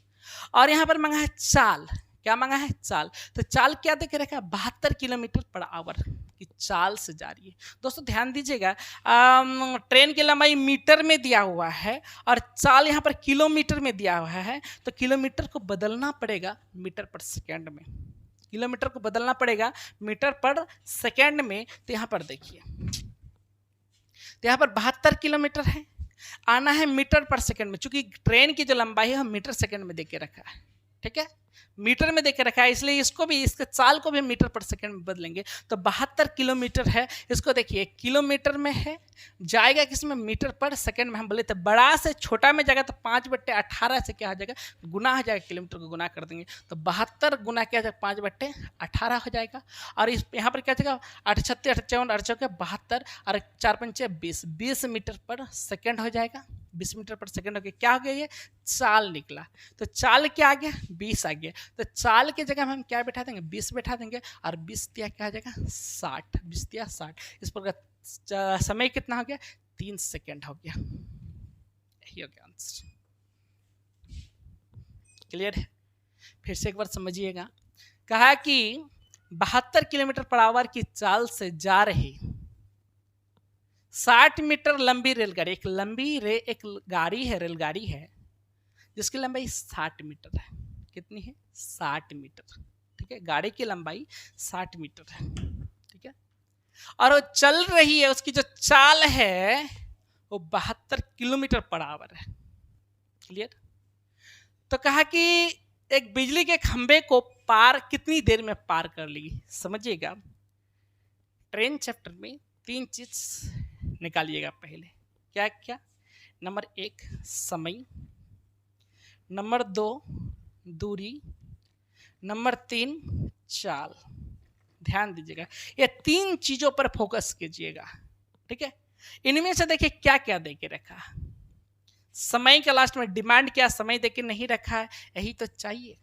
और यहाँ पर मांगा है चाल, क्या मांगा है, चाल। तो चाल क्या देखे रखा है, 72 किलोमीटर पर आवर की चाल से जा रही है। दोस्तों ध्यान दीजिएगा, ट्रेन की लंबाई मीटर में दिया हुआ है और चाल यहाँ पर किलोमीटर में दिया हुआ है। तो किलोमीटर को बदलना पड़ेगा मीटर पर सेकेंड में, किलोमीटर को बदलना पड़ेगा मीटर पर सेकेंड में। तो यहाँ पर देखिए, तो यहाँ पर 72 किलोमीटर है, आना है मीटर पर सेकेंड में, चूंकि ट्रेन की जो लंबाई है हम मीटर सेकेंड में देके रखा है। ठीक है, मीटर में देके रखा है, इसलिए इसको भी, इसके चाल को भी मीटर पर सेकंड में बदलेंगे। तो 72 किलोमीटर है, इसको देखिए किलोमीटर में है, जाएगा किसमें, मीटर पर सेकंड में। हम बोले तो बड़ा से छोटा में जाएगा तो 5/18 से क्या हो जाएगा, गुना हो जाएगा, किलोमीटर को गुना कर देंगे तो 72 गुना क्या हो जाएगा, 5/18 हो जाएगा। और इस यहाँ पर क्या हो जाएगा, 8 6 58 8 चौके 72 और 4 पंचे 20 मीटर पर सेकंड हो जाएगा। 20 मीटर पर सेकंड हो गया, क्या हो गया, ये चाल निकला। तो चाल क्या आ गया, 20 आ गया। तो चाल के जगह में हम क्या बैठा देंगे, 20 बैठा देंगे, और 20 दिया क्या आ जाएगा, 60, 20 दिया 60। इस पर समय कितना हो गया, 3 सेकंड हो गया। यही हो गया आंसर। क्लियर है? फिर से एक बार समझिएगा। कहा कि 72 किलोमीटर पर आवर की चाल से जा रही 60 मीटर लंबी रेलगाड़ी, एक गाड़ी है, रेलगाड़ी है जिसकी लंबाई 60 मीटर है। कितनी है, 60 मीटर। ठीक है, गाड़ी की लंबाई 60 मीटर है। ठीक है, और वो चल रही है, उसकी जो चाल है वो 72 किलोमीटर पर आवर है। क्लियर? तो कहा कि एक बिजली के खंभे को पार कितनी देर में पार कर लेगी। समझिएगा, ट्रेन चैप्टर में 3 चीज निकालिएगा पहले। क्या क्या? नंबर 1 समय, नंबर 2 दूरी, नंबर 3 चाल। ध्यान दीजिएगा, ये 3 चीजों पर फोकस कीजिएगा। ठीक है, इनमें से देखिए क्या क्या देके रखा। समय के लास्ट में डिमांड क्या, समय देके नहीं रखा है, यही तो चाहिए।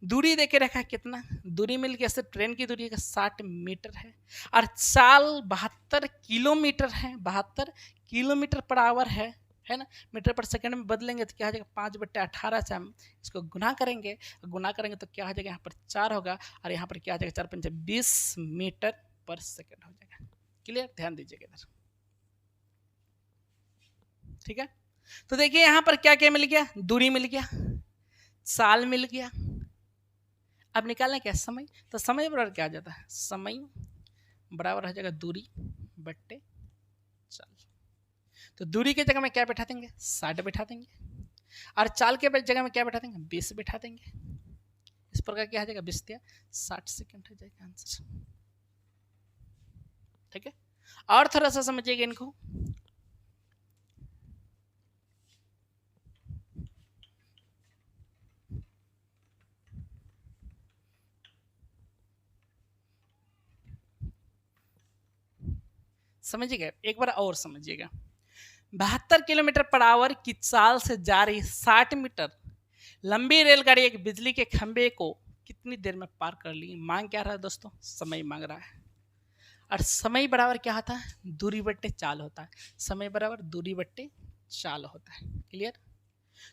दूरी देके रखा है, कितना दूरी मिल गया, सिर्फ ट्रेन की दूरी का 60 मीटर है। और चाल 72 किलोमीटर है, 72 किलोमीटर पर आवर है ना। मीटर पर सेकंड में बदलेंगे तो क्या हो जाएगा, 5/18 से हम इसको गुना करेंगे तो क्या हो जाएगा, यहाँ पर 4 होगा, और यहाँ पर क्या हो जाएगा, 4 पंचे 20 मीटर पर सेकंड हो जाएगा। क्लियर? ध्यान दीजिएगा इधर। ठीक है, तो देखिए यहाँ पर क्या क्या मिल गया, दूरी मिल गया, साल मिल गया। अब निकालना क्या, समय। तो समय बराबर क्या आ जाता है, समय बराबर हो जाएगा दूरी बट्टे चाल। तो दूरी की जगह में क्या बैठा देंगे, 60 बैठा देंगे, और चाल के जगह में क्या बैठा देंगे, 20 बैठा देंगे। इस प्रकार क्या हो जाएगा, 20 दिया 60 सेकंड हो जाएगा आंसर। ठीक है, और थोड़ा सा समझिएगा इनको। समझिएगा, एक बार और समझिएगा। 72 किलोमीटर पर आवर की चाल से जा रही 60 मीटर लंबी रेलगाड़ी एक बिजली के खंभे को कितनी देर में पार कर ली। मांग क्या रहा है दोस्तों, समय मांग रहा है। और समय बराबर क्या होता है, दूरी बट्टे चाल होता है। समय बराबर दूरी बट्टे चाल होता है। क्लियर?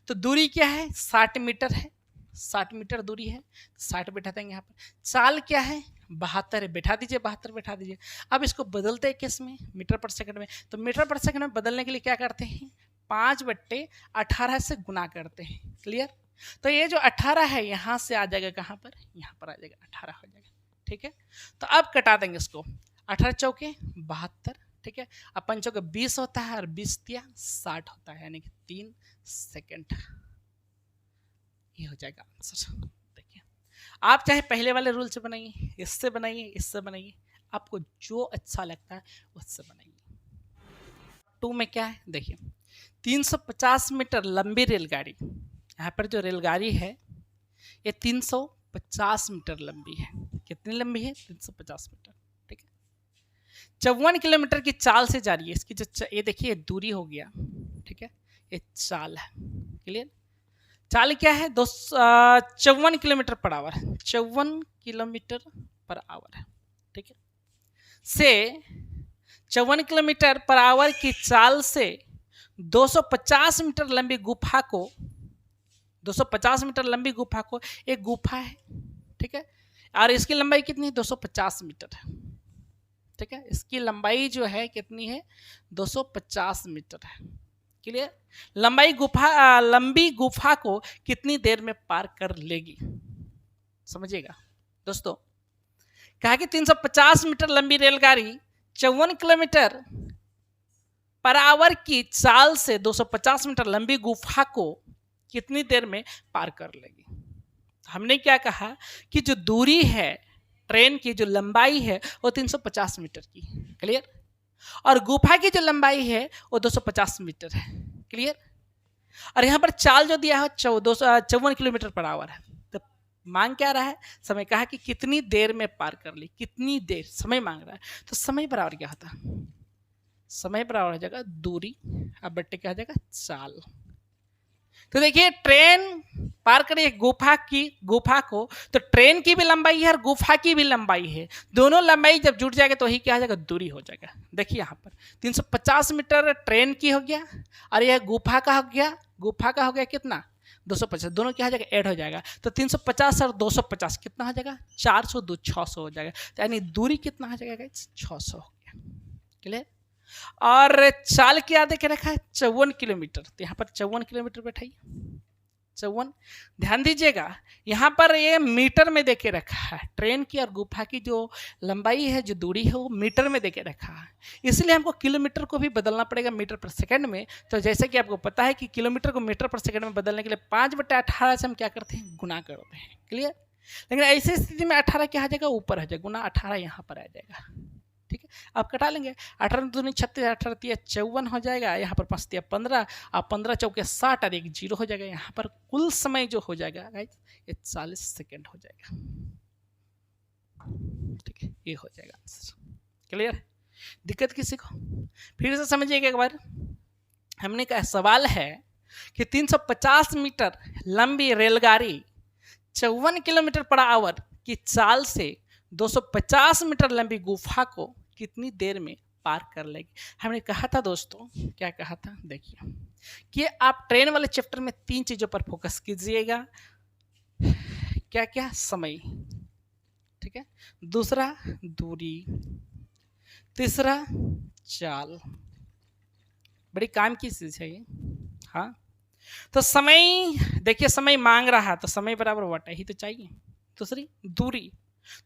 तो दूरी क्या है, 60 मीटर है, 60 मीटर दूरी है, 60 बैठा देंगे। यहाँ पर चाल क्या है, 72 है, बैठा दीजिए, 72 बैठा दीजिए। अब इसको बदलते हैं किस में, मीटर पर सेकंड में। तो मीटर पर सेकंड में बदलने के लिए क्या करते हैं, 5/18 से गुना करते हैं। क्लियर? तो ये जो 18 है यहाँ से आ जाएगा, कहाँ पर, यहाँ पर आ जाएगा, 18 हो जाएगा। ठीक है, तो अब कटा देंगे इसको, 18 चौके 72। ठीक है, अब 5 चौके 20 होता है, और 20 दिया 60 होता है, यानी कि 3 सेकंड। ये हो जाएगा आंसर। देखिए, आप चाहे पहले वाले रूल से बनाइए, इससे बनाइए, इससे बनाइए, आपको जो अच्छा लगता है उससे बनाइए। 2 में क्या है, देखिए 350 मीटर लंबी रेलगाड़ी, यहाँ पर जो रेलगाड़ी है ये 350 मीटर लंबी है। कितनी लंबी है, 350 मीटर। ठीक है, 54 किलोमीटर की चाल से जा रही है। इसकी जो ये देखिए दूरी हो गया, ठीक है, ये चाल है। क्लियर? चाल क्या है, 54 kilometre per hour, 54 kilometre per hour है। ठीक है, से 54 किलोमीटर पर आवर की चाल से 250 मीटर लंबी गुफा को, 250 मीटर लंबी गुफा को, एक गुफा है। ठीक है, और इसकी लंबाई कितनी है, 250 मीटर है। ठीक है, इसकी लंबाई जो है कितनी है, 250 मीटर है। क्लियर? लंबी गुफा को कितनी देर में पार कर लेगी, समझिएगा दोस्तों। कहा कि 350 मीटर लंबी रेलगाड़ी 54 किलोमीटर पर आवर की चाल से 250 मीटर लंबी गुफा को कितनी देर में पार कर लेगी। हमने क्या कहा कि जो दूरी है ट्रेन की, जो लंबाई है वो 350 मीटर की, क्लियर। और गुफा की जो लंबाई है वो 250 मीटर है, क्लियर। और यहाँ पर चाल जो दिया है 54 किलोमीटर पर आवर है। तो मांग क्या रहा है, समय कहा कि कितनी देर में पार कर ली, कितनी देर समय मांग रहा है। तो समय बराबर क्या होता है, समय बराबर हो जाएगा दूरी, अब बट्टे क्या हो जाएगा चाल। तो देखिए ट्रेन पार करी गुफा को, तो ट्रेन की भी लंबाई है और गुफा की भी लंबाई है, दोनों लंबाई जब जुट जाएगा तो वही क्या हो जाएगा, दूरी हो जाएगा। देखिए यहाँ पर 350 मीटर ट्रेन की हो गया और यह गुफा का हो गया, गुफा का हो गया कितना 250, दोनों क्या हो जाएगा ऐड हो जाएगा। तो 350 और 250 कितना हो जाएगा 400, 600 हो जाएगा। तो यानी दूरी कितना हो जाएगा 600 हो गया, क्लियर। और चाल क्या देखे रखा है 54 किलोमीटर, तो यहाँ पर 54 किलोमीटर बैठाइए, 54। ध्यान दीजिएगा यहाँ पर ये मीटर में देके रखा है, ट्रेन की और गुफा की जो लंबाई है, जो दूरी है वो मीटर में देके रखा है, इसलिए हमको किलोमीटर को भी बदलना पड़ेगा मीटर पर सेकंड में। तो जैसे कि आपको पता है कि किलोमीटर को मीटर पर सेकंड में बदलने के लिए 5/18 से हम क्या करते हैं, गुना करते हैं, क्लियर। लेकिन ऐसी स्थिति में 18 क्या आ जाएगा, ऊपर आ जाएगा, गुना 18 यहाँ पर आ जाएगा, ठीक है। आप कटा लेंगे, 18 दूनी 36, 18 तिया 54 हो जाएगा, यहाँ पर 5 तिया 15, और 15 चौके 60 और एक जीरो हो जाएगा। यहाँ पर कुल समय जो हो जाएगा गाइस ये 40 सेकेंड हो जाएगा, ठीक है। ये हो जाएगा आंसर, क्लियर। दिक्कत किसी को, फिर से समझिएगा एक बार। हमने कहा सवाल है कि 350 मीटर लंबी रेलगाड़ी 54 किलोमीटर पर आवर की चाल से 250 मीटर लंबी गुफा को कितनी देर में पार कर लेगी। हमने कहा था दोस्तों, क्या कहा था, देखिए कि आप ट्रेन वाले चैप्टर में 3 चीजों पर फोकस कीजिएगा। क्या क्या, समय, ठीक है, दूसरा दूरी, तीसरा चाल। बड़ी काम की चीज है ये, हाँ। तो समय, देखिए समय मांग रहा है तो समय बराबर वाटा ही तो चाहिए। दूसरी दूरी,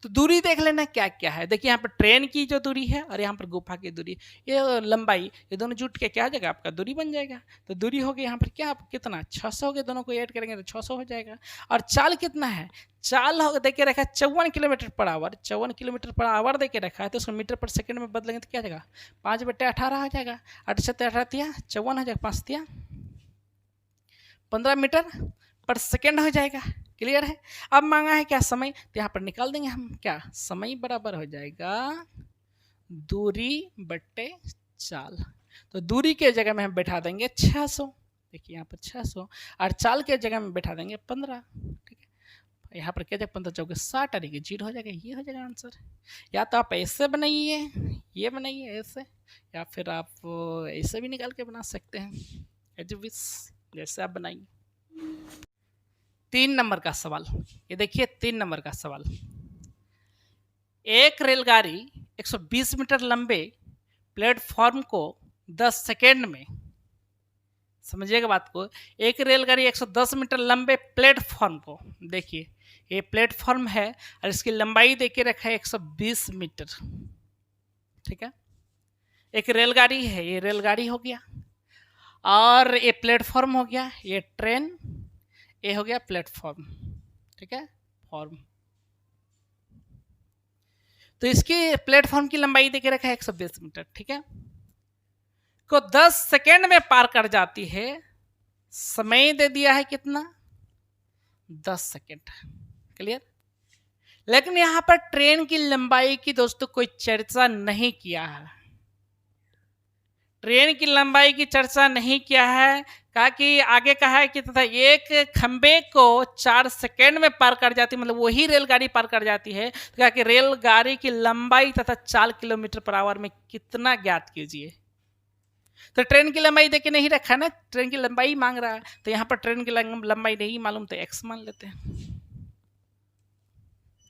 तो दूरी देख लेना क्या क्या है। देखिए यहाँ पर ट्रेन की जो दूरी है और यहाँ पर गुफा की दूरी, ये लंबाई, ये दोनों जुट के क्या आ जाएगा, आपका दूरी बन जाएगा। तो दूरी हो गई यहाँ पर क्या, कितना 600 हो गया, दोनों को ऐड करेंगे तो 600 हो जाएगा। और चाल कितना है, चाल हो देखे रखा है 54 kilometre per hour, 54 kilometre per hour देके रखा है, तो उसको मीटर पर सेकंड में बदलेंगे तो क्या हो जाएगा, 5/18 हो जाएगा। 8 7 18 तिया 54 हो जाएगा, 5 तिया 15 मीटर पर सेकेंड हो जाएगा, क्लियर है। अब मांगा है क्या, समय, तो यहाँ पर निकाल देंगे हम, क्या समय बराबर हो जाएगा दूरी बट्टे चाल। तो दूरी के जगह में हम बैठा देंगे 600, देखिए यहाँ पर 600, और चाल के जगह में बैठा देंगे 15, ठीक है। यहाँ पर क्या जाएगा 15 चौके 60 और ये जीरो हो जाएगा, ये हो जाएगा आंसर। या तो आप ऐसे बनाइए, ये बनाइए ऐसे, या फिर आप ऐसे भी निकाल के बना सकते हैं, जैसे आप बनाइए। 3 नंबर का सवाल, ये देखिए 3 नंबर का सवाल। एक रेलगाड़ी 120 मीटर लंबे प्लेटफॉर्म को 10 सेकेंड में, समझिएगा बात को, एक रेलगाड़ी 110 मीटर लंबे प्लेटफॉर्म को, देखिए ये प्लेटफॉर्म है और इसकी लंबाई देके रखा है 120 मीटर, ठीक है। एक रेलगाड़ी है, ये रेलगाड़ी हो गया, और ये प्लेटफॉर्म हो गया, ये ट्रेन, ये हो गया प्लेटफॉर्म, ठीक है, फॉर्म। तो इसकी प्लेटफॉर्म की लंबाई देके रखा है 120 मीटर, ठीक है, को 10 सेकेंड में पार कर जाती है। समय दे दिया है कितना, 10 सेकेंड, क्लियर। लेकिन यहां पर ट्रेन की लंबाई की दोस्तों कोई चर्चा नहीं किया है, ट्रेन की लंबाई की चर्चा नहीं किया है। कहा कि आगे कहा है कि तथा एक खंबे को 4 सेकेंड में पार कर जाती, मतलब वही रेलगाड़ी पार कर जाती है। तो कहा कि रेलगाड़ी की लंबाई तथा चाल किलोमीटर पर आवर में कितना ज्ञात कीजिए। तो ट्रेन की लंबाई देके नहीं रखा ना, ट्रेन की लंबाई मांग रहा है, तो यहाँ पर ट्रेन की लंबाई नहीं मालूम तो x मान लेते हैं,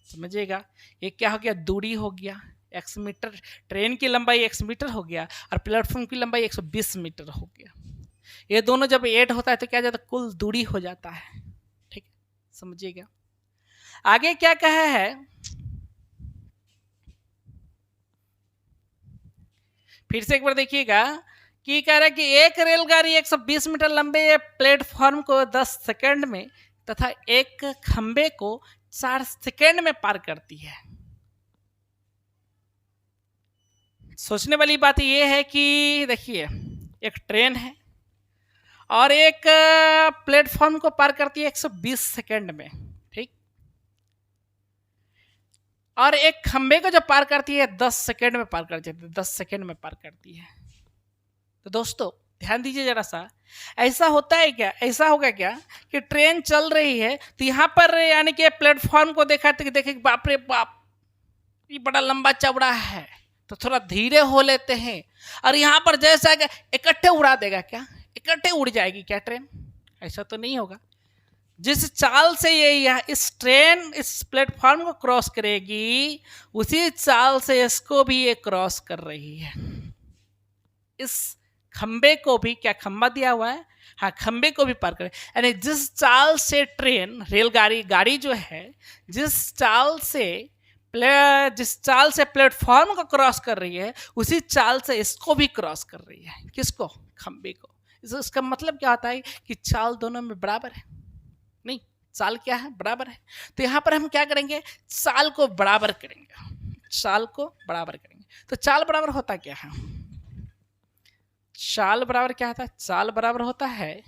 समझिएगा। ये क्या हो गया, दूरी हो गया, x मीटर, ट्रेन की लंबाई x मीटर हो गया और प्लेटफॉर्म की लंबाई 120 मीटर हो गया। ये दोनों जब ऐड होता है तो क्या जाता है, कुल दूरी हो जाता है, ठीक है, समझिएगा। आगे क्या कहा है, फिर से एक बार देखिएगा कि कह रहा है कि एक रेलगाड़ी 120 मीटर लंबे प्लेटफॉर्म को 10 सेकंड में तथा एक खंबे को 4 सेकेंड में पार करती है। सोचने वाली बात यह है कि देखिए, एक ट्रेन है और एक प्लेटफॉर्म को पार करती है 120 सेकेंड में, ठीक, और एक खंबे को जो पार करती है 10 सेकेंड में पार कर जाती है, 10 सेकेंड में पार करती है। तो दोस्तों ध्यान दीजिए जरा सा, ऐसा होता है क्या, ऐसा होगा क्या कि ट्रेन चल रही है तो यहाँ पर यानी कि प्लेटफॉर्म को देखा तो देखे बाप रे बाप ये बड़ा लंबा चौड़ा है, तो थोड़ा धीरे हो लेते हैं, और यहाँ पर जैसा इकट्ठे उड़ा देगा क्या, इकट्ठे उड़ जाएगी क्या ट्रेन? ऐसा तो नहीं होगा। जिस चाल से ये इस ट्रेन इस प्लेटफॉर्म को क्रॉस करेगी उसी चाल से इसको भी ये क्रॉस कर रही है। इस खंबे को भी, क्या खंबा दिया हुआ है, हाँ, खंबे को भी पार करे, यानी जिस चाल से ट्रेन रेलगाड़ी गाड़ी जो है जिस चाल से प्लेटफॉर्म को क्रॉस कर रही है उसी चाल से इसको भी क्रॉस कर रही है। किसको? खंबे को। इसका मतलब क्या होता है कि चाल दोनों में बराबर है। नहीं, चाल क्या है? बराबर है। तो यहां पर हम क्या करेंगे? चाल को बराबर करेंगे, चाल को बराबर करेंगे। तो चाल बराबर होता क्या है? चाल बराबर क्या होता है? चाल बराबर होता है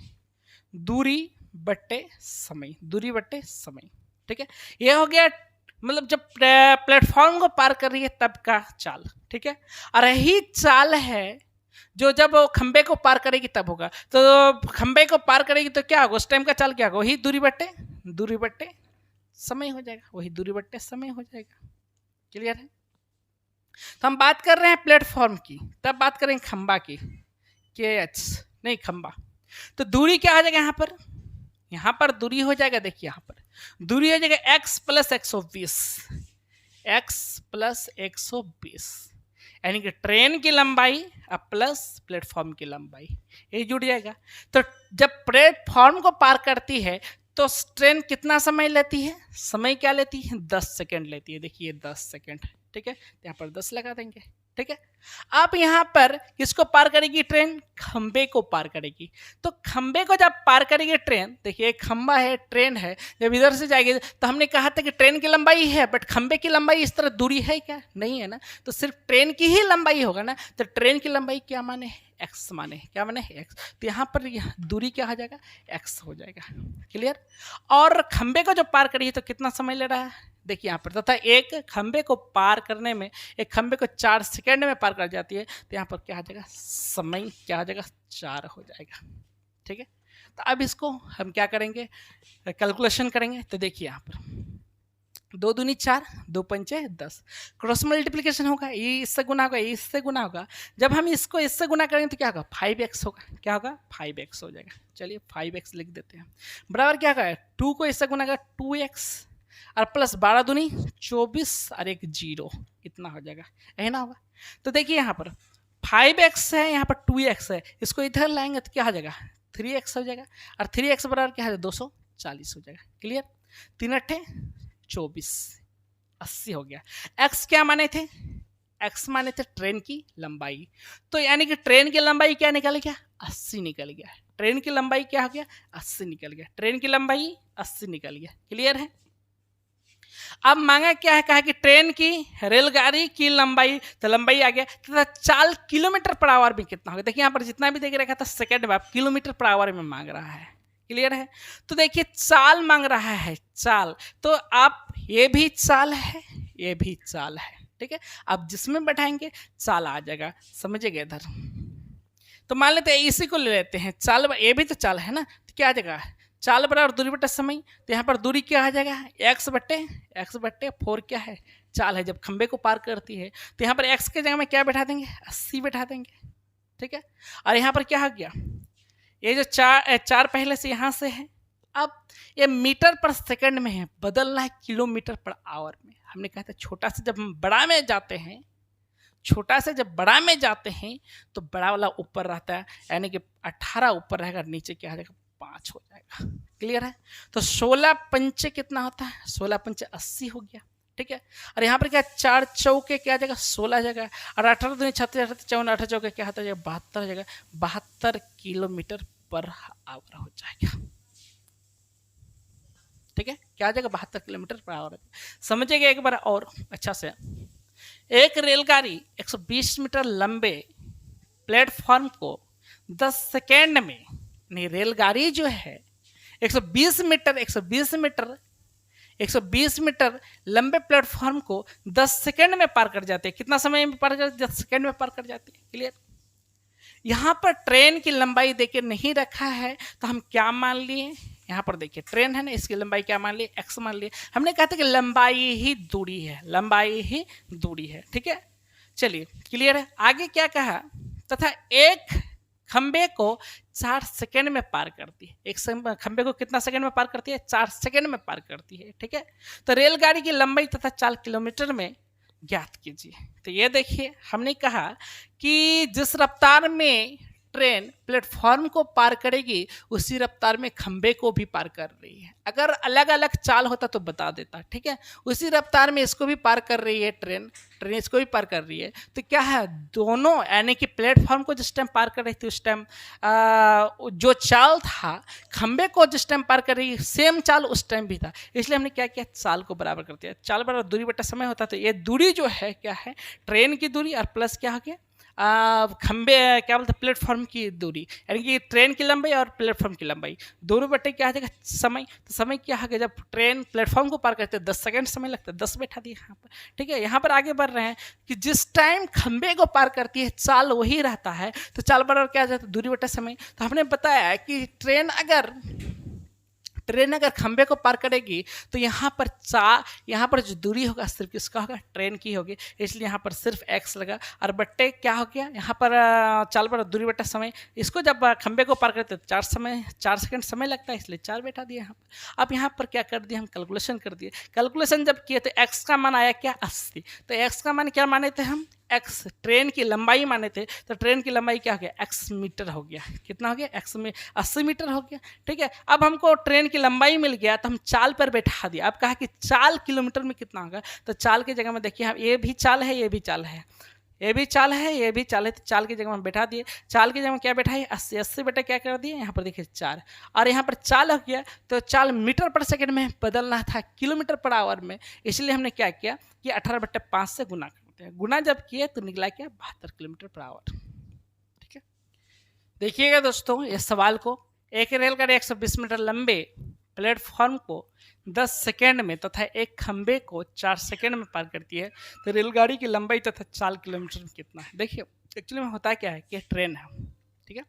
दूरी बट्टे समय, दूरी बट्टे समय, ठीक है। ये हो गया मतलब जब प्लेटफॉर्म को पार कर रही है तब का चाल, ठीक है। और यही चाल है जो जब वो खंबे को पार करेगी तब होगा। तो खंबे को पार करेगी तो क्या होगा? उस टाइम का चाल क्या होगा? वही दूरी बट्टे समय हो जाएगा, वही दूरी बट्टे समय हो जाएगा। क्लियर है? तो हम बात कर रहे हैं प्लेटफॉर्म की, तब बात करेंगे खंबा की, KH नहीं खंबा। तो दूरी क्या हो जाएगा यहाँ पर दूरी हो जाएगा, देखिए यहाँ पर दूरी हो जाएगा x प्लस 120, x प्लस 120, यानी कि ट्रेन की लंबाई अब प्लस प्लेटफॉर्म की लंबाई, ये जुड़ जाएगा। तो जब प्लेटफॉर्म को पार करती है तो ट्रेन कितना समय लेती है? समय क्या लेती है? 10 सेकेंड लेती है। देखिए 10 सेकेंड, ठीक है, यहाँ पर 10 लगा देंगे, ठीक है। अब यहाँ पर किसको पार करेगी ट्रेन? खंबे को पार करेगी। तो खंबे को जब पार करेगी ट्रेन, देखिए खंबा है, ट्रेन है, जब इधर से जाएगी तो हमने कहा था कि ट्रेन की लंबाई है, बट खंबे की लंबाई इस तरह दूरी है क्या? नहीं है ना। तो सिर्फ ट्रेन की ही लंबाई होगा ना। तो ट्रेन की लंबाई क्या माने है? एक्स माने है। क्या माने है? एक्स। तो यहाँ पर दूरी क्या हो जाएगा? एक्स हो जाएगा। क्लियर? और खंबे को जो पार करिए तो कितना समय ले रहा है? देखिए यहाँ पर, तथा एक खंबे को पार करने में, एक खंबे को 4 सेकेंड में पार कर जाती है, तो यहाँ पर क्या हो जाएगा? समय क्या हो जाएगा? 4 हो जाएगा, ठीक है। तो अब इसको हम क्या करेंगे? कैलकुलेशन करेंगे। तो देखिए यहाँ पर 2 दूनी 4, 2 पंचे 10, क्रॉस मल्टीप्लिकेशन होगा, ये इससे गुना होगा, ये इससे गुना होगा। जब हम इसको इससे गुना करेंगे तो क्या होगा? 5x होगा। क्या होगा? 5x हो जाएगा। चलिए 5x लिख देते हैं। बराबर क्या होगा? 2 को इससे गुना करें 2x, और प्लस 12 दूनी 24 और एक 0, इतना हो जाएगा, है ना होगा। तो देखिए यहाँ पर 5x है, यहाँ पर 2x है, इसको इधर लाएंगे तो क्या हो जाएगा? 3x हो जाएगा, और 3x बराबर क्या है? 240 हो जाएगा। क्लियर? 3 अट्ठे 24, 80 हो गया। x क्या माने थे? x माने थे ट्रेन की लंबाई। तो यानी कि ट्रेन की लंबाई क्या निकल गया? 80 निकल गया। ट्रेन की लंबाई क्या हो गया? 80 निकल गया। ट्रेन की लंबाई 80 निकल गया। क्लियर है? अब मांगा क्या है? कहा कि ट्रेन की, रेलगाड़ी की लंबाई, तो लंबाई आ गया, तथा चाल किलोमीटर पर आवर में कितना होगा? देखिए यहाँ पर जितना भी देख रखा था सेकंड में, आप किलोमीटर पर आवर में मांग रहा है। क्लियर है? तो देखिए चाल मांग रहा है, चाल, तो आप ये भी चाल है, ये भी चाल है, ठीक है। अब जिसमें बैठाएंगे चाल आ जाएगा, समझिएगा इधर। तो मान लेते हैं इसी को ले लेते हैं, चाल, ये भी तो चाल है ना, तो क्या आ जाएगा? चाल बराबर दूरी बट्टे समय। तो यहाँ पर दूरी क्या आ जाएगा? x बट्टे 4 क्या है? चाल है। जब खंबे को पार करती है तो यहाँ पर x के जगह में क्या बैठा देंगे? 80 बैठा देंगे, ठीक है। और यहाँ पर क्या हो गया? ये जो चार पहले से यहाँ से है, अब ये मीटर पर सेकंड में है, बदलना है किलोमीटर पर आवर में। हमने कहा था छोटा से जब हम बड़ा में जाते हैं, छोटा से जब बड़ा में जाते हैं तो बड़ा वाला ऊपर रहता है, यानी कि 18 ऊपर रहेगा, नीचे क्या आ जाएगा? 5 हो जाएगा। क्लियर है? तो 16 पंचे कितना होता है? 16 पंचे 80 हो गया, ठीक है। और यहाँ पर क्या? 4 चौके क्या आ जाएगा? 16 जगह, और 18 दूनी 36, 38 54, 18 चौके क्या होता है? 72 जगह, 72 किलोमीटर पर आवर हो जाएगा। ठीक है, क्या आ जाएगा 72 किलोमीटर पर आवर। समझिएगा एक बार और अच्छा से, एक रेलगाड़ी 120 मीटर लंबे प्लेटफॉर्म को 10 सेकेंड में, नहीं रेलगाड़ी जो है 120 मीटर लंबे प्लेटफॉर्म को 10 सेकेंड में पार कर जाते हैं। कितना समय में पार कर, 10 सेकेंड में पार कर जाते हैं। क्लियर। यहाँ पर ट्रेन की लंबाई देके नहीं रखा है तो हम क्या मान लिए, यहाँ पर देखिए ट्रेन है ना, इसकी लंबाई क्या मान लिए, x मान लिए। हमने कहा था कि लंबाई ही दूरी है, लंबाई ही दूरी है। ठीक है, चलिए क्लियर है। आगे क्या कहा, तथा एक खंबे को 4 सेकेंड में पार करती है। एक खंबे को कितना सेकेंड में पार करती है, 4 सेकेंड में पार करती है। ठीक है, तो रेलगाड़ी की लंबाई तथा 4 किलोमीटर में ज्ञात कीजिए। तो ये देखिए हमने कहा कि जिस रफ्तार में ट्रेन प्लेटफॉर्म को पार करेगी उसी रफ्तार में खंबे को भी पार कर रही है। अगर अलग अलग चाल होता तो बता देता। ठीक है, उसी रफ्तार में इसको भी पार कर रही है ट्रेन इसको भी पार कर रही है। तो क्या है, दोनों यानी कि प्लेटफॉर्म को जिस टाइम पार कर रही थी उस टाइम जो चाल था, खंबे को जिस टाइम पार कर रही सेम चाल उस टाइम भी था। इसलिए हमने क्या किया, चाल को बराबर कर दिया। चाल बराबर दूरी बटा समय होता। तो ये दूरी जो है क्या है, ट्रेन की दूरी और प्लस क्या हो गया, खंबे क्या बोलते हैं, प्लेटफॉर्म की दूरी, यानी कि ट्रेन की लंबाई और प्लेटफॉर्म की लंबाई, दोनों बटे क्या आ जाएगा, समय। तो समय क्या है, जब ट्रेन प्लेटफॉर्म को पार करते हैं 10 सेकेंड समय लगता है, 10 बैठा दिए यहाँ पर। ठीक है, यहाँ पर आगे बढ़ रहे हैं कि जिस टाइम खंबे को पार करती है चाल वही रहता है। तो चाल बराबर क्या आ जाता है, दूरी बटा समय। तो हमने बताया कि ट्रेन अगर खंबे को पार करेगी तो यहाँ पर जो दूरी होगा सिर्फ किसका होगा, ट्रेन की होगी। इसलिए यहाँ पर सिर्फ x लगा और बट्टे क्या हो गया, यहाँ पर चाल पर दूरी बटा समय। इसको जब खंबे को पार करते तो 4 सेकंड समय लगता है, इसलिए 4 बैठा दिया यहाँ पर। अब यहाँ पर क्या कर दिया, हम कैलकुलेशन कर दिए। कैलकुलेशन जब किए तो x का मान आया क्या, 80। तो x का मान क्या माने थे हम, x ट्रेन की लंबाई माने थे। तो ट्रेन की लंबाई क्या हो गया, x मीटर हो गया। कितना हो गया, x में 80 मीटर हो गया। ठीक है, अब हमको ट्रेन की लंबाई मिल गया तो हम चाल पर बैठा दिया। अब कहा कि चाल किलोमीटर में कितना होगा, तो चाल की जगह में देखिए हम ये भी चाल है, ये भी चाल है, ये भी चाल है, ये भी चाल है। तो चाल की जगह में बैठा दिए। चाल की जगह में क्या बैठा है, 80 बेटा क्या कर दिए, यहाँ पर देखिए 4 और यहाँ पर चाल हो गया। तो चाल मीटर पर सेकंड में बदलना था किलोमीटर पर आवर में, इसलिए हमने क्या किया कि 18/5 से गुना करते हैं। गुना जब किए तो निकला क्या, 72 किलोमीटर पर आवर। ठीक है, देखिएगा दोस्तों इस सवाल को, एक रेलगाड़ी 120 मीटर लंबे प्लेटफॉर्म को 10 सेकेंड में तथा एक खंबे को 4 सेकेंड में पार करती है। तो रेलगाड़ी की लंबाई तथा 4 किलोमीटर में कितना है। देखिए एक्चुअली में होता क्या है कि ट्रेन है, ठीक है,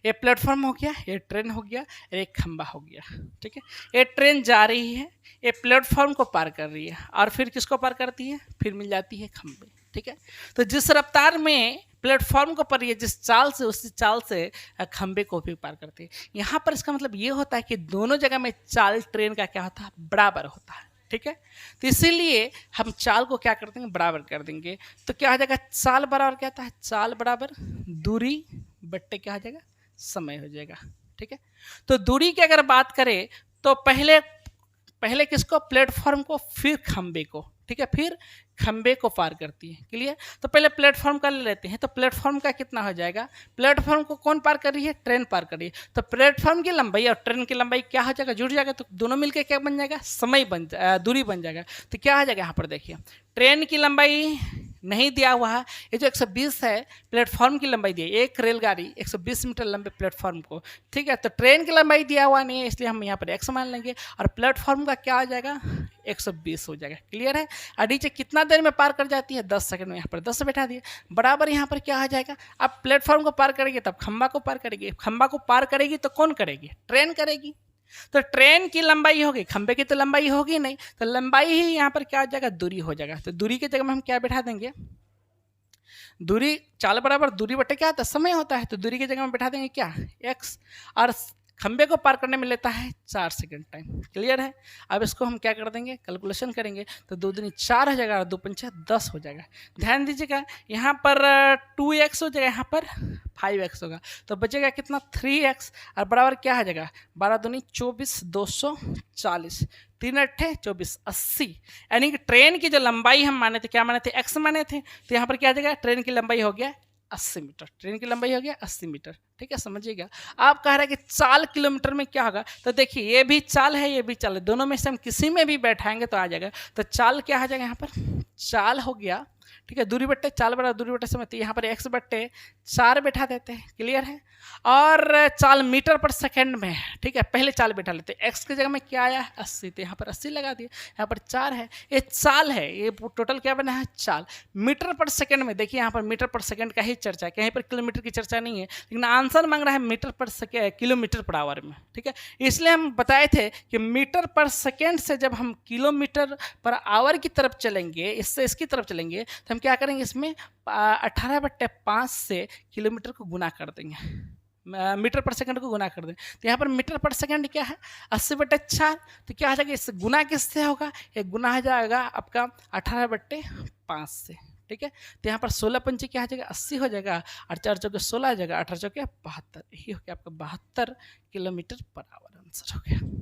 ये प्लेटफॉर्म हो गया, ये ट्रेन हो गया, एक खंबा हो गया। ठीक है, ये ट्रेन जा रही है, ये प्लेटफॉर्म को पार कर रही है और फिर किसको पार करती है, फिर मिल जाती है खंबे। ठीक है, तो जिस रफ्तार में प्लेटफॉर्म को पर जिस चाल से उसी चाल से खंबे को भी पार करते हैं। यहाँ पर इसका मतलब ये होता है कि दोनों जगह में चाल ट्रेन का क्या होता है, बराबर होता है। ठीक है, तो इसीलिए हम चाल को क्या कर देंगे, बराबर कर देंगे। तो क्या हो जाएगा, चाल बराबर क्या होता है, चाल बराबर दूरी बट्टे क्या हो जाएगा, समय हो जाएगा। ठीक है, तो दूरी की अगर बात करें तो पहले किसको, प्लेटफॉर्म को, फिर खंबे को। ठीक है, फिर खंबे को पार करती है। क्लियर, तो पहले प्लेटफॉर्म का ले लेते हैं। तो प्लेटफॉर्म का कितना हो जाएगा, प्लेटफॉर्म को कौन पार कर रही है, ट्रेन पार कर रही है। तो प्लेटफॉर्म की लंबाई और ट्रेन की लंबाई क्या हो जाएगा, जुड़ जाएगा। तो दोनों मिलकर क्या बन जाएगा, समय दूरी बन जाएगा। तो क्या आ जाएगा, यहाँ पर देखिए ट्रेन की लंबाई नहीं दिया हुआ है, ये जो 120 है प्लेटफॉर्म की लंबाई दी है। एक रेलगाड़ी 120 मीटर लंबे प्लेटफॉर्म को, ठीक है, तो ट्रेन की लंबाई दिया हुआ नहीं है, इसलिए हम यहाँ पर x मान लेंगे और प्लेटफॉर्म का क्या आ जाएगा, 120 हो जाएगा। क्लियर है, और नीचे कितना देर में पार कर जाती है, 10 सेकंड में। यहाँ पर 10 बैठा दिए, बराबर यहाँ पर क्या आ जाएगा, अब प्लेटफॉर्म को पार करेगी तब खंबा को पार करेगी, खंबा को पार करेगी तो कौन करेगी, ट्रेन करेगी। तो ट्रेन की लंबाई होगी, खंबे की तो लंबाई होगी नहीं, तो लंबाई ही यहाँ पर क्या आ जाएगा, दूरी हो जाएगा। तो दूरी की जगह में हम क्या बैठा देंगे, दूरी, चाल बराबर दूरी बटे क्या होता है, समय होता है। तो दूरी की जगह में बैठा देंगे क्या, x, और खंबे को पार करने में लेता है 4 सेकंड टाइम। क्लियर है, अब इसको हम क्या कर देंगे, कैलकुलेशन करेंगे तो 2 दूनी 4 हो जाएगा और 2 पंचे 10 हो जाएगा। ध्यान दीजिएगा, यहाँ पर 2x हो जाएगा, यहाँ पर 5x होगा, तो बचेगा कितना, 3x, और बराबर क्या हो जाएगा, 12 दूनी 24, 240, 3 अट्ठे 24, 80। यानी कि ट्रेन की जो लंबाई हम माने थे, क्या माने थे, x माने थे, तो यहाँ पर क्या आ जाएगा, ट्रेन की लंबाई हो गया 80 मीटर। ट्रेन की लंबाई हो गया 80 मीटर। ठीक है, समझिएगा। आप कह रहे हैं कि चाल किलोमीटर में क्या होगा, तो देखिए ये भी चाल है, ये भी चाल है, दोनों में से हम किसी में भी बैठाएंगे तो आ जाएगा। तो चाल क्या आ जाएगा यहाँ पर, चाल हो गया, ठीक है, दूरी बट्टे चाल बराबर दूरी बट्टे समय, तो यहाँ पर x बट्टे 4 बैठा देते हैं, क्लियर है। और चाल मीटर पर सेकंड में है, ठीक है, पहले चाल बैठा लेते हैं, x की जगह में क्या आया है 80, तो यहाँ पर 80 लगा दिए, यहाँ पर 4 है, ये चाल है, ये टोटल क्या बना है चाल। मीटर पर सेकंड में देखिए यहाँ पर मीटर पर सेकंड का ही चर्चा है, कहीं पर किलोमीटर की चर्चा नहीं है, लेकिन आंसर मांग रहा है मीटर पर सेकंड, किलोमीटर पर आवर में, ठीक है। इसलिए हम बताए थे कि मीटर पर सेकंड से जब हम किलोमीटर पर आवर की तरफ चलेंगे, इससे इसकी तरफ चलेंगे, तो हम क्या करेंगे, इसमें 18/5 से किलोमीटर को गुना कर देंगे, मीटर पर सेकंड को गुना कर दें। तो यहाँ पर मीटर पर सेकंड क्या है 80/4, तो क्या आ जाएगा, इससे गुना किससे होगा, ये गुना हो जाएगा आपका 18/5 से, ठीक है। तो यहाँ पर 16 पंचे क्या आ जाएगा 80 हो जाएगा, और 4 चौके 16 आ जाएगा, 18 चौके 72, यही हो गया आपका 72 किलोमीटर पर आवर, आंसर हो गया।